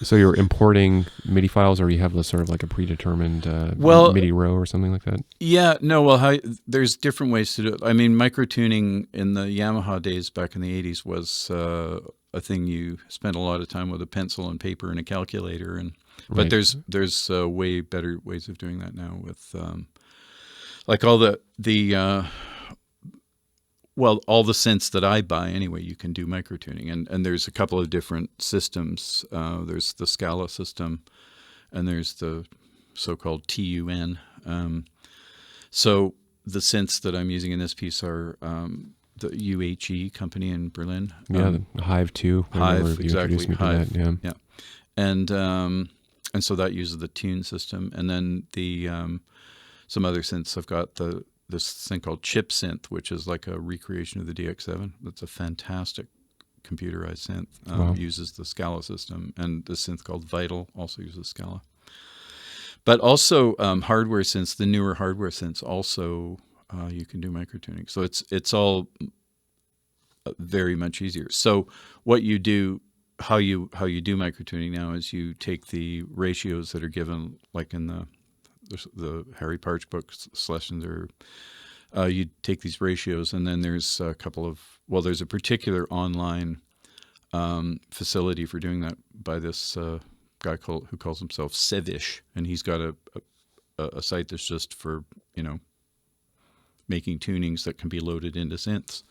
So you're importing MIDI files, or you have sort of a predetermined MIDI row or something like that? Yeah, no. Well, there's different ways to do it. I mean, microtuning in the Yamaha days back in the 80s was a thing you spent a lot of time with a pencil and paper and a calculator, but there's way better ways of doing that now with all all the synths that I buy anyway, you can do microtuning, and there's a couple of different systems. There's the Scala system, and there's the so-called TUN. So the synths that I'm using in this piece are the UHE company in Berlin. Yeah, the Hive 2. Hive, exactly. Hive. Yeah. And so that uses the tune system. And then the some other synths. I've got this thing called Chip Synth, which is like a recreation of the DX7. That's a fantastic computerized synth. Wow. Uses the Scala system, and the synth called Vital also uses Scala. But also hardware synths, the newer hardware synths also you can do microtuning. So it's all very much easier. So what you do, how you do microtuning now is you take the ratios that are given, like in the Harry Parch books lessons, or you take these ratios, and then there's a there's a particular online facility for doing that by this guy who calls himself Sevish, and he's got a site that's just for making tunings that can be loaded into synths.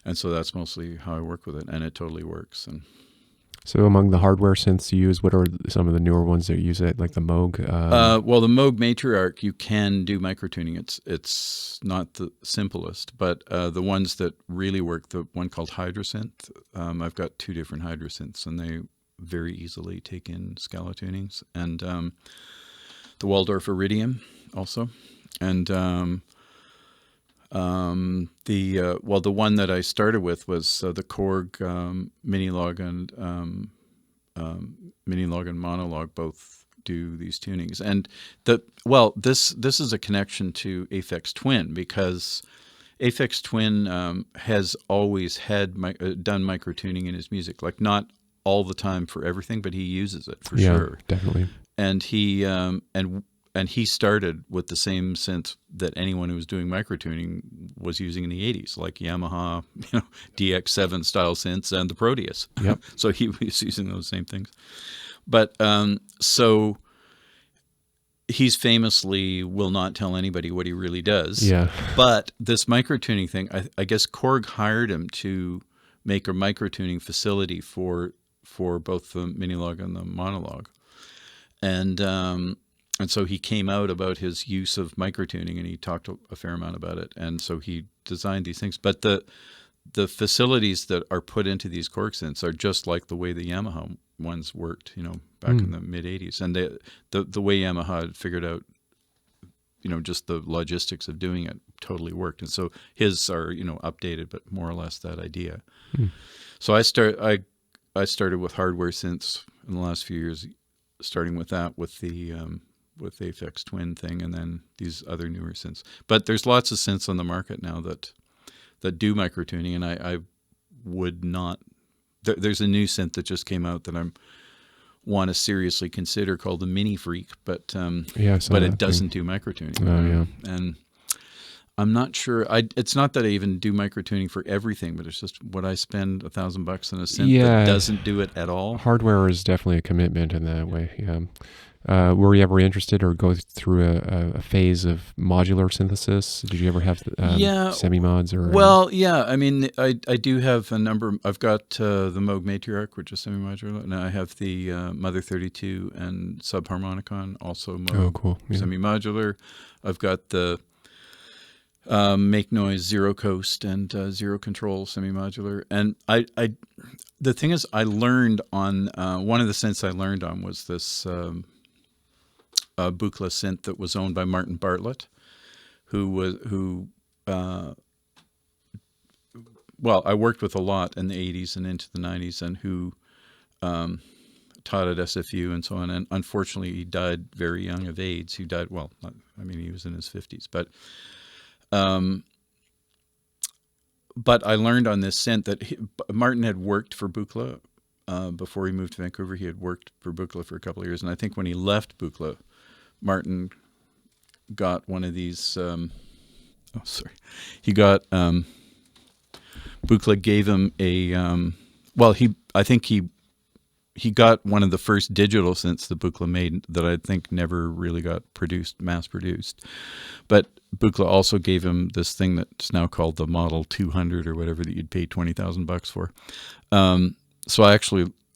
And so that's mostly how I work with it, and it totally works. And so among the hardware synths you use, what are some of the newer ones that you use it, like the Moog? Well, the Moog Matriarch, you can do microtuning. It's not the simplest, but the ones that really work, the one called Hydrasynth, I've got 2 different Hydrasynths, and they very easily take in Scala tunings. And the Waldorf Iridium also. And the one that I started with was the Korg Minilog and Minilog and Monolog both do these tunings. And this is a connection to Aphex Twin, because Aphex Twin has always had done microtuning in his music, like not all the time for everything, but he uses it for sure. Definitely. And he and he started with the same synth that anyone who was doing microtuning was using in the 80s, like Yamaha, DX7 style synths and the Proteus. Yep. So he was using those same things. But so he's famously will not tell anybody what he really does. Yeah. But this microtuning thing, I guess Korg hired him to make a microtuning facility for both the Minilog and the Monolog. And so he came out about his use of microtuning, and he talked a fair amount about it. And so he designed these things. But the facilities that are put into these Korg synths are just like the way the Yamaha ones worked, back in the mid 80s. And the way Yamaha had figured out, just the logistics of doing it totally worked. And so his are, updated, but more or less that idea. So I started with hardware synths in the last few years, starting with that, with the Aphex Twin thing, and then these other newer synths. But there's lots of synths on the market now that do microtuning, and I would not. There's a new synth that just came out that I want to seriously consider, called the Mini Freak, but it doesn't do microtuning. Oh yeah. And I'm not sure. It's not that I even do microtuning for everything, but it's just, would I spend $1,000 on a synth that doesn't do it at all? Hardware is definitely a commitment in that way. Yeah. Were you ever interested or go through a phase of modular synthesis? Did you ever have semi-mods? Or Well, yeah. I mean, I do have a number. I've got the Moog Matriarch, which is semi-modular, and I have the Mother 32 and Subharmonicon, also Moog semi-modular. I've got the Make Noise Zero Coast and Zero Control semi-modular. And the thing is, I learned on one of the synths I learned on was this Buchla synth that was owned by Martin Bartlett, who I worked with a lot in the 80s and into the 90s, and who taught at SFU and so on. And unfortunately, he died very young of AIDS. He died, he was in his 50s, but I learned on this synth that Martin had worked for Buchla before he moved to Vancouver. He had worked for Buchla for a couple of years, and I think when he left Buchla, Martin got one of these. He got Buchla gave him a. I think he got one of the first digital synths that Buchla made that I think never really got mass produced, but Buchla also gave him this thing that's now called the Model 200 or whatever, that you'd pay $20,000 for.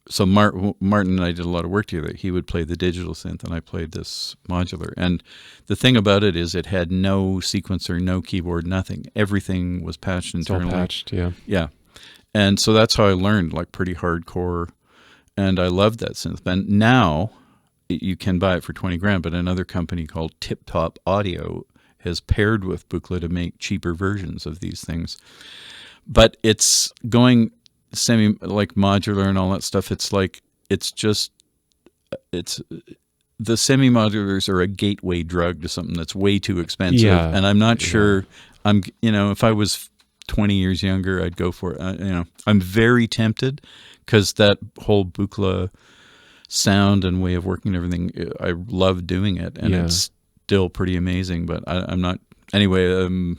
So Martin and I did a lot of work together. He would play the digital synth, and I played this modular. And the thing about it is, it had no sequencer, no keyboard, nothing. Everything was patched internally. It's all patched, yeah. Yeah, and so that's how I learned, like, pretty hardcore, and I loved that synth. And now, you can buy it for 20 grand, but another company called Tip Top Audio has paired with Buchla to make cheaper versions of these things. But it's going like modular and all that stuff. It's like, the semi-modulars are a gateway drug to something that's way too expensive. Yeah. And I'm not sure if I was 20 years younger, I'd go for it. I'm very tempted because that whole Buchla sound and way of working and everything, I love doing it, and it's still pretty amazing, but I'm not, anyway.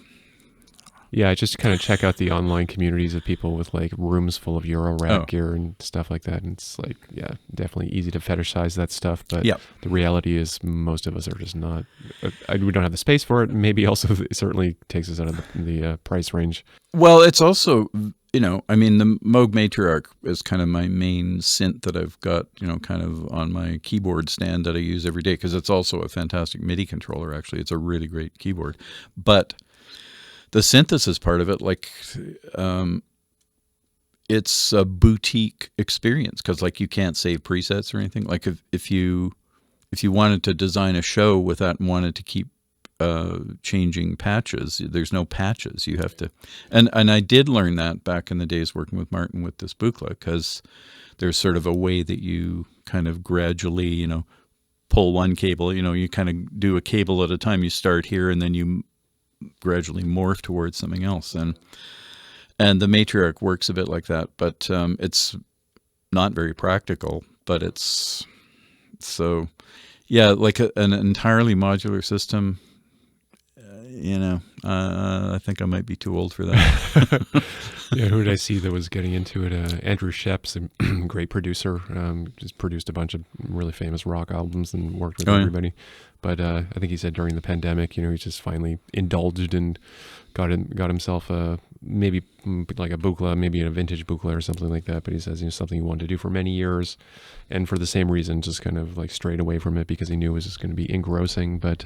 Yeah, I just kind of check out the online communities of people with like rooms full of Euro-Rack gear and stuff like that. And it's like, yeah, definitely easy to fetishize that stuff. But the reality is most of us are just not, we don't have the space for it. Maybe also it certainly takes us out of the price range. Well, it's also, the Moog Matriarch is kind of my main synth that I've got, kind of on my keyboard stand that I use every day, because it's also a fantastic MIDI controller, actually. It's a really great keyboard. But the synthesis part of it, like, it's a boutique experience, because like you can't save presets or anything. Like if you wanted to design a show with that and wanted to keep changing patches, there's no patches. You have to, and I did learn that back in the days working with Martin with this Buchla, because there's sort of a way that you kind of gradually, pull one cable. You kind of do a cable at a time. You start here and then you gradually morph towards something else, and the Matriarch works a bit like that, but it's not very practical. But it's so, yeah, like an entirely modular system. I think I might be too old for that. Yeah, who did I see that was getting into it? Andrew Sheps, a great producer, just produced a bunch of really famous rock albums and worked with everybody. But I think he said during the pandemic, he just finally indulged and got himself maybe like a Buchla, maybe a vintage Buchla or something like that. But he says something he wanted to do for many years, and for the same reason, just kind of like strayed away from it because he knew it was just going to be engrossing. But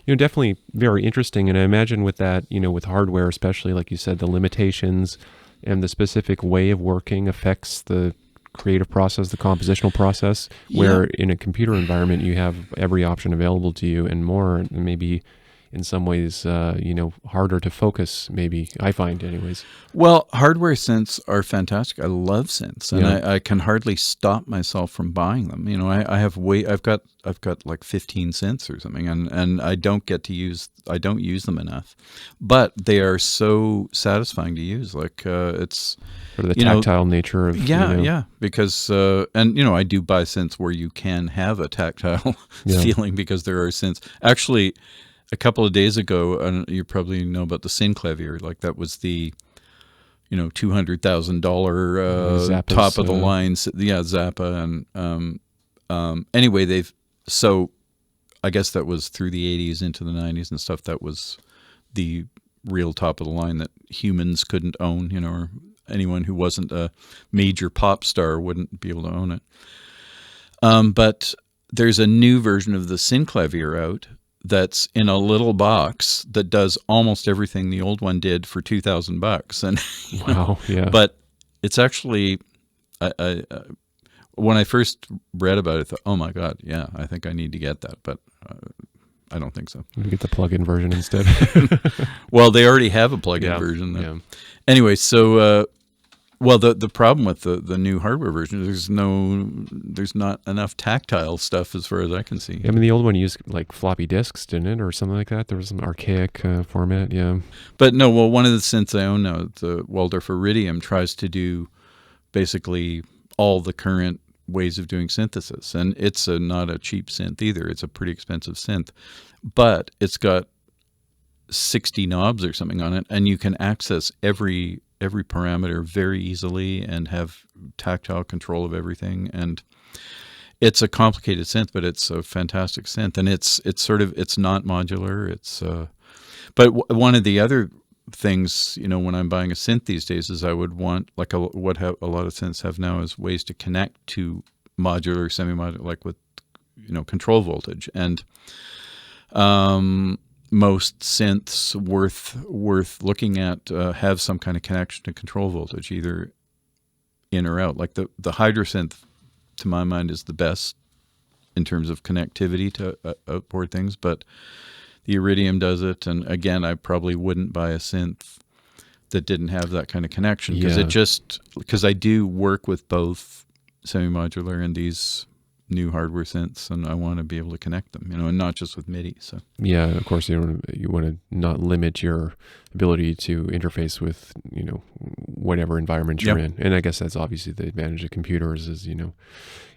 definitely very interesting. And I imagine with that, with hardware, especially like you said, the limitations and the specific way of working affects the creative process, the compositional process, where in a computer environment you have every option available to you and more, and maybe in some ways, harder to focus, maybe, I find anyways. Well, hardware synths are fantastic. I love synths, and I can hardly stop myself from buying them. I've got like 15 synths or something, and I don't use them enough, but they are so satisfying to use. Like it's sort of the tactile nature of because I do buy synths where you can have a tactile feeling, because there are synths actually. A couple of days ago, and you probably know about the Synclavier, like that was the, $200,000 top of the line, Zappa, and anyway, so I guess that was through the 80s into the 90s and stuff. That was the real top of the line that humans couldn't own, or anyone who wasn't a major pop star wouldn't be able to own it. But there's a new version of the Synclavier out that's in a little box that does almost everything the old one did for $2,000. And wow, yeah. But it's actually, when I first read about it, I thought, oh my God, yeah, I think I need to get that. But I don't think so. You get the plug-in version instead. Well, they already have a plug-in version. Yeah. Anyway, so the problem with the new hardware version is there's not enough tactile stuff as far as I can see. I mean, the old one used like floppy disks, didn't it, or something like that? There was some archaic format, yeah. But no, well, one of the synths I own now, the Waldorf Iridium, tries to do basically all the current ways of doing synthesis, and it's not a cheap synth either. It's a pretty expensive synth, but it's got 60 knobs or something on it, and you can access every parameter very easily and have tactile control of everything. And it's a complicated synth, but it's a fantastic synth. And it's not modular. But one of the other things, when I'm buying a synth these days, is I would want, like what a lot of synths have now, is ways to connect to modular, semi-modular, like with, control voltage. And most synths worth looking at have some kind of connection to control voltage, either in or out. Like the Hydra synth, to my mind, is the best in terms of connectivity to outboard things, but the Iridium does it. And again, I probably wouldn't buy a synth that didn't have that kind of connection, because I do work with both semi-modular and these new hardware synths, and I want to be able to connect them, and not just with MIDI. So yeah, of course you want to not limit your ability to interface with whatever environment you're in, and I guess that's obviously the advantage of computers is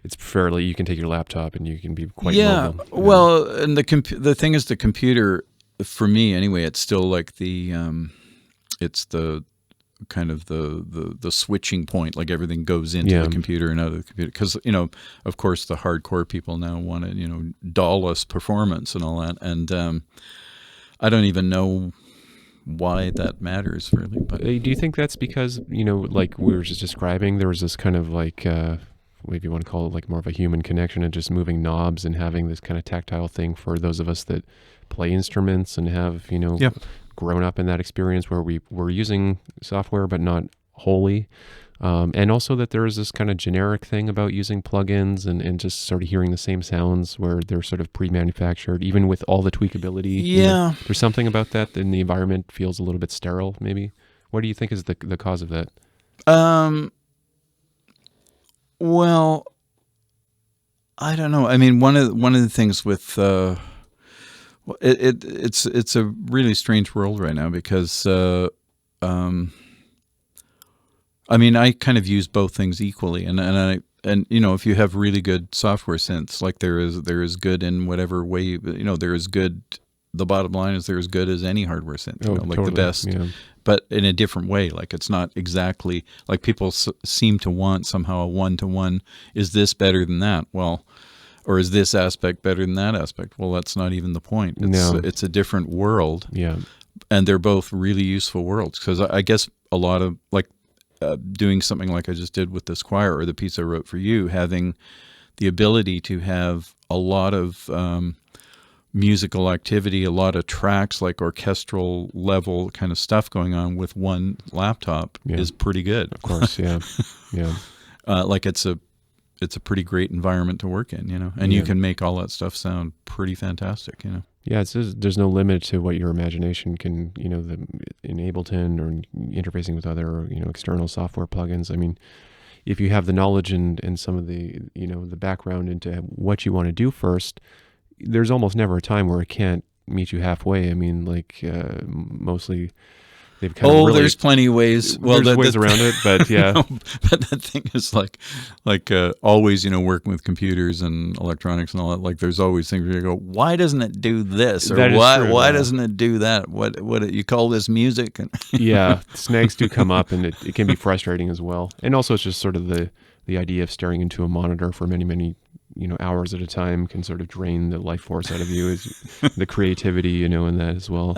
it's fairly, you can take your laptop and you can be quite mobile. Well, and the thing is, the computer, for me anyway, it's still like it's the kind of the switching point, like everything goes into the computer and out of the computer, because of course the hardcore people now want to DAW-less performance and all that, and I don't even know why that matters really. But do you think that's because like we were just describing, there was this kind of like maybe you want to call it like more of a human connection and just moving knobs and having this kind of tactile thing for those of us that play instruments and have grown up in that experience where we were using software but not wholly, and also that there is this kind of generic thing about using plugins and just sort of hearing the same sounds where they're sort of pre-manufactured, even with all the tweakability. There's something about that, and the environment feels a little bit sterile maybe. What do you think is the cause of that? Well, I don't know. I mean, one of the things with it's a really strange world right now, because I mean, I kind of use both things equally, and if you have really good software synths, like there is good in whatever way, there is good. The bottom line is they're as good as any hardware synth, like totally, the best, but in a different way. Like it's not exactly like people seem to want somehow a one-to-one. Is this better than that? Well. Or is this aspect better than that aspect? Well, that's not even the point. It's a different world. Yeah. And they're both really useful worlds, because I guess a lot of like doing something like I just did with this choir, or the piece I wrote for you, having the ability to have a lot of musical activity, a lot of tracks, like orchestral level kind of stuff going on with one laptop is pretty good. Of course, yeah. Like it's a pretty great environment to work in, and you can make all that stuff sound pretty fantastic, Yeah, there's no limit to what your imagination can, in Ableton or interfacing with other, external software plugins. I mean, if you have the knowledge and some of the, the background into what you want to do first, there's almost never a time where it can't meet you halfway. I mean, like mostly they've kind of really, there's plenty of ways. Well, there's ways around it, but yeah. But the thing is, like always, working with computers and electronics and all that. Like, there's always things where you go, why doesn't it do this, or why doesn't it do that? What you call this music? Yeah, snags do come up, and it can be frustrating as well. And also, it's just sort of the idea of staring into a monitor for many hours at a time can sort of drain the life force out of you, is the creativity, in that as well.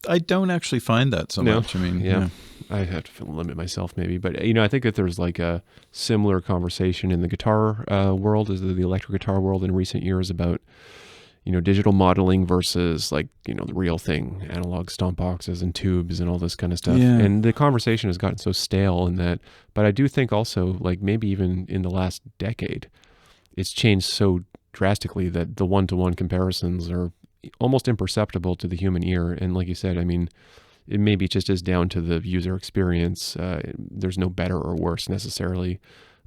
I don't actually find that so much. I mean, I have to limit myself maybe, but I think that there's like a similar conversation in the guitar world, as the electric guitar world in recent years, about digital modeling versus like the real thing, analog stomp boxes and tubes and all this kind of stuff. Yeah. And the conversation has gotten so stale in that. But I do think also, like maybe even in the last decade, it's changed so drastically that the one-to-one comparisons are almost imperceptible to the human ear. And like you said, I mean, it maybe just is down to the user experience. There's no better or worse necessarily,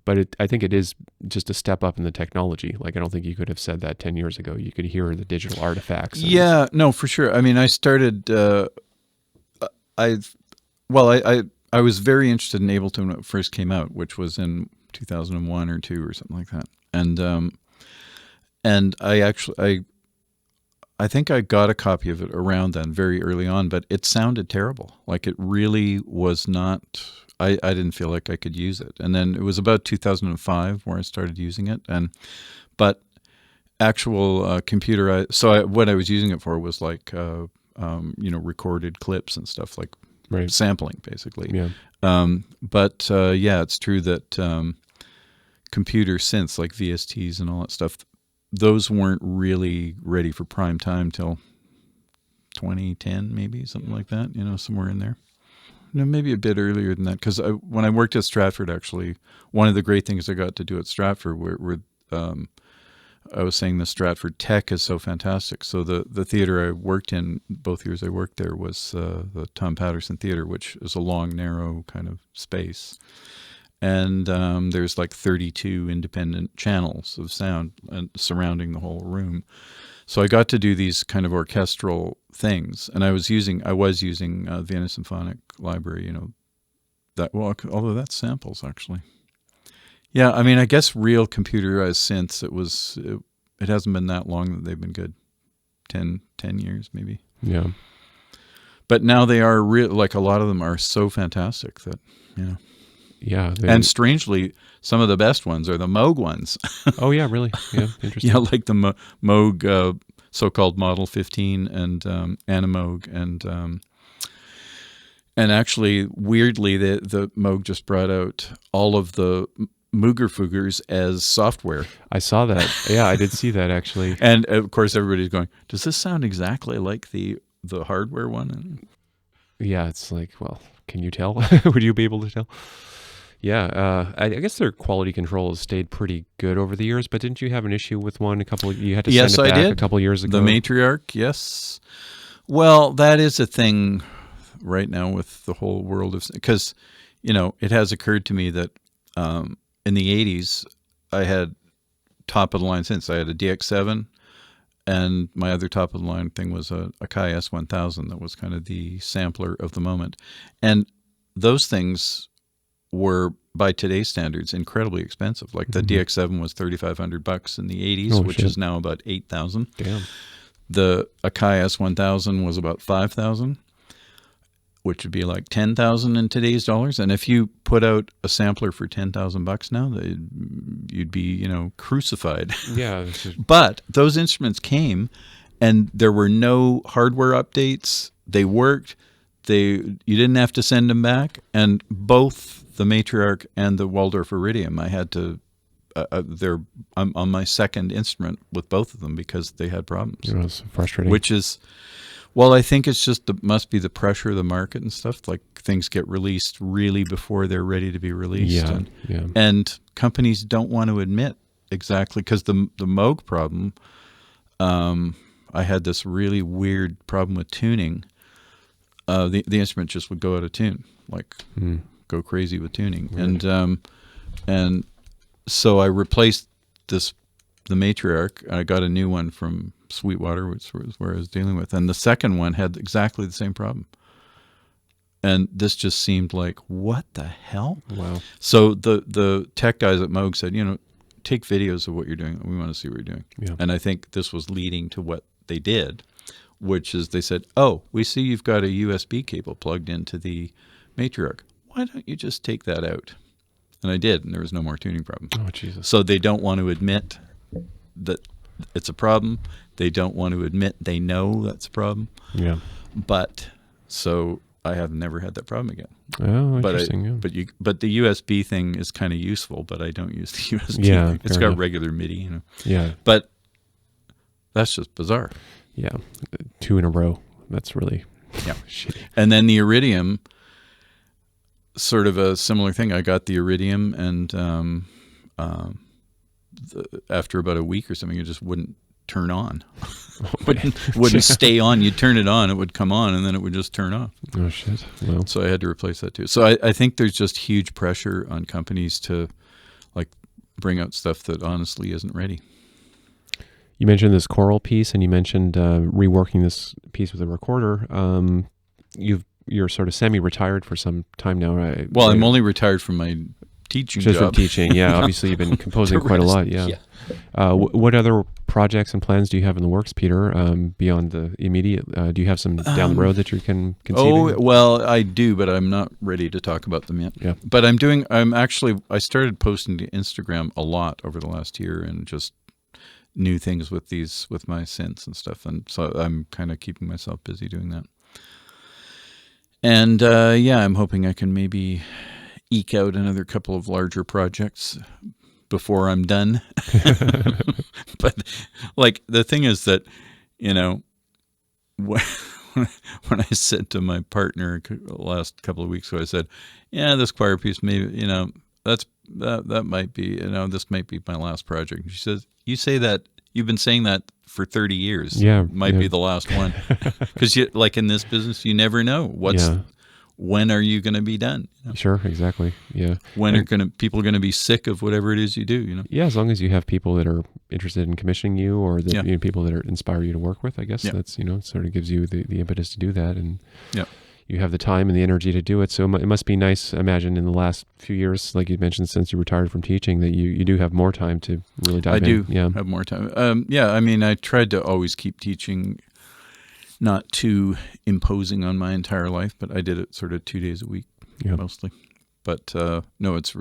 but I think it is just a step up in the technology. Like, I don't think you could have said that 10 years ago. You could hear the digital artifacts. Yeah, no, for sure. I mean, I started, I was very interested in Ableton when it first came out, which was in 2001 or 2 or something like that. And I think I got a copy of it around then, very early on, but it sounded terrible. Like, it really was not, I didn't feel like I could use it. And then it was about 2005 where I started using it. But actual what I was using it for was like, recorded clips and stuff, like sampling, basically. Yeah. It's true that computer synths like VSTs and all that stuff, those weren't really ready for prime time till 2010, maybe, something like that, somewhere in there. Maybe a bit earlier than that, because when I worked at Stratford, actually, one of the great things I got to do at Stratford were I was saying the Stratford Tech is so fantastic. So the theater I worked in, both years I worked there, was the Tom Patterson Theater, which is a long, narrow kind of space. And there's like 32 independent channels of sound surrounding the whole room. So I got to do these kind of orchestral things. And I was using Vienna Symphonic Library, although that's samples, actually. Yeah, I mean, I guess real computerized synths, it hasn't been that long that they've been good. 10 years, maybe. Yeah. But now they are real, like a lot of them are so fantastic that, Yeah. And strangely, some of the best ones are the Moog ones. Oh, yeah, really? Yeah, interesting. Yeah, like the Moog so-called Model 15 and Animoog and actually, weirdly, the Moog just brought out all of the Moogerfoogers as software. I saw that. Yeah, I did see that actually. And of course, everybody's going, "Does this sound exactly like the hardware one?" Yeah, it's like, well, can you tell? Would you be able to tell? Yeah, I guess their quality control has stayed pretty good over the years. But didn't you have an issue with one you had to send it back a couple years ago? The Matriarch, yes. Well, that is a thing right now with the whole world of, because it has occurred to me that in the 80s, I had top-of-the-line synths. I had a DX7, and my other top-of-the-line thing was a Akai S1000 that was kind of the sampler of the moment. And those things were, by today's standards, incredibly expensive. Like the DX7 was $3,500 in the 80s, which is now about $8,000. Damn. The Akai S1000 was about $5,000. Which would be like $10,000 in today's dollars. And if you put out a sampler for $10,000 now, you'd be, crucified. Yeah. But those instruments came, and there were no hardware updates. They worked. You didn't have to send them back. And both the Matriarch and the Waldorf Iridium, I had to. I'm on my second instrument with both of them because they had problems. It's frustrating. Which is. Well, I think it's just must be the pressure of the market and stuff. Like things get released really before they're ready to be released. And companies don't want to admit exactly, because the Moog problem, I had this really weird problem with tuning. The instrument just would go out of tune, like go crazy with tuning. Right. And so I replaced the Matriarch. I got a new one from Sweetwater, which was where I was dealing with. And the second one had exactly the same problem. And this just seemed like, what the hell? Wow. So the tech guys at Moog said, take videos of what you're doing. We want to see what you're doing. Yeah. And I think this was leading to what they did, which is they said, oh, we see you've got a USB cable plugged into the Matriarch. Why don't you just take that out? And I did, and there was no more tuning problem. Oh, Jesus. So they don't want to admit that it's a problem. They don't want to admit they know that's a problem. Yeah. But so I have never had that problem again. Oh, interesting. But the USB thing is kind of useful, but I don't use the USB. Yeah, It's got regular MIDI, Yeah. But that's just bizarre. Yeah. 2 in a row. That's really shitty. And then the Iridium, sort of a similar thing. I got the Iridium, and after about a week or something, it just wouldn't turn on. wouldn't stay on. You'd turn it on, it would come on, and then it would just turn off. Oh, shit. Well. So I had to replace that too. So I think there's just huge pressure on companies to bring out stuff that honestly isn't ready. You mentioned this choral piece, and you mentioned reworking this piece with a recorder. You're sort of semi-retired for some time now, right? Well, I'm only retired from my teaching just job. From teaching, yeah. Obviously, you've been composing quite a lot, yeah. What other projects and plans do you have in the works, Peter, beyond the immediate? Do you have some down the road that you can conceiving? Oh, well, I do, but I'm not ready to talk about them yet. Yeah. But I started posting to Instagram a lot over the last year, and just new things with my synths and stuff. And so I'm kind of keeping myself busy doing that. And I'm hoping I can maybe eke out another couple of larger projects before I'm done. But the thing is that, when I said to my partner the last couple of weeks ago, I said, yeah, this choir piece, maybe, that's that might be, this might be my last project. She says, you say that, you've been saying that for 30 years. Yeah. Might be the last one. Because like in this business, you never know when are you going to be done? Sure, exactly. Yeah. When are people going to be sick of whatever it is you do? Yeah, as long as you have people that are interested in commissioning you, or that people that inspire you to work with, I guess that's sort of gives you the impetus to do that, and you have the time and the energy to do it. So it must be nice, I imagine, in the last few years, like you mentioned, since you retired from teaching, that you do have more time to really dive in. I do have more time. I mean, I tried to always keep teaching not too imposing on my entire life, but I did it sort of 2 days a week mostly. But no, it's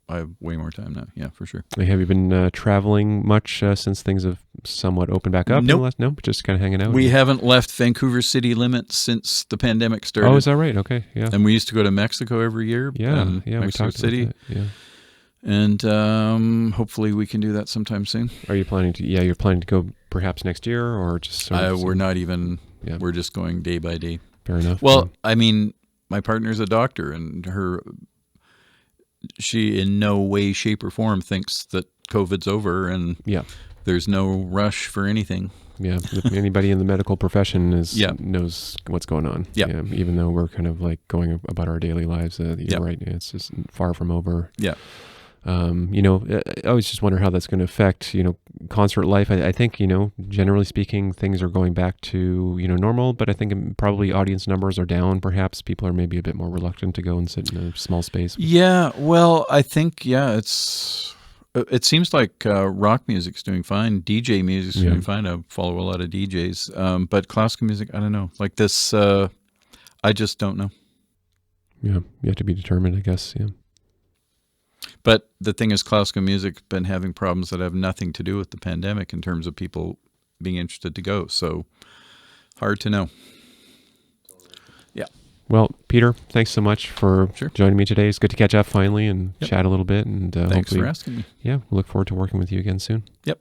I have way more time now. Yeah, for sure. Have you been traveling much since things have somewhat opened back up? Nope. Nope, just kind of hanging out. We haven't left Vancouver city limits since the pandemic started. Oh, is that right? Okay, yeah. And we used to go to Mexico every year. Yeah, Mexico we talked City. about that. Yeah. And hopefully we can do that sometime soon. Are you planning to? Yeah, you're planning to go perhaps next year, or just sort of we're not even. Yeah. We're just going day by day. Fair enough. Well, I mean, my partner's a doctor, and she in no way, shape, or form thinks that COVID's over, and there's no rush for anything. Yeah, anybody in the medical profession knows what's going on. Yeah. Even though we're kind of like going about our daily lives, you're right. It's just far from over. Yeah. I always just wonder how that's going to affect, concert life. I think, generally speaking, things are going back to, normal, but I think probably audience numbers are down. Perhaps people are maybe a bit more reluctant to go and sit in a small space. Yeah. Well, I think, it seems like rock music's doing fine. DJ music's doing fine. I follow a lot of DJs. But classical music, I don't know. Like this, I just don't know. Yeah. You have to be determined, I guess. Yeah. But the thing is, classical music's been having problems that have nothing to do with the pandemic in terms of people being interested to go. So hard to know. Yeah. Well, Peter, thanks so much for joining me today. It's good to catch up finally and chat a little bit. And thanks for asking me. Yeah, we look forward to working with you again soon. Yep.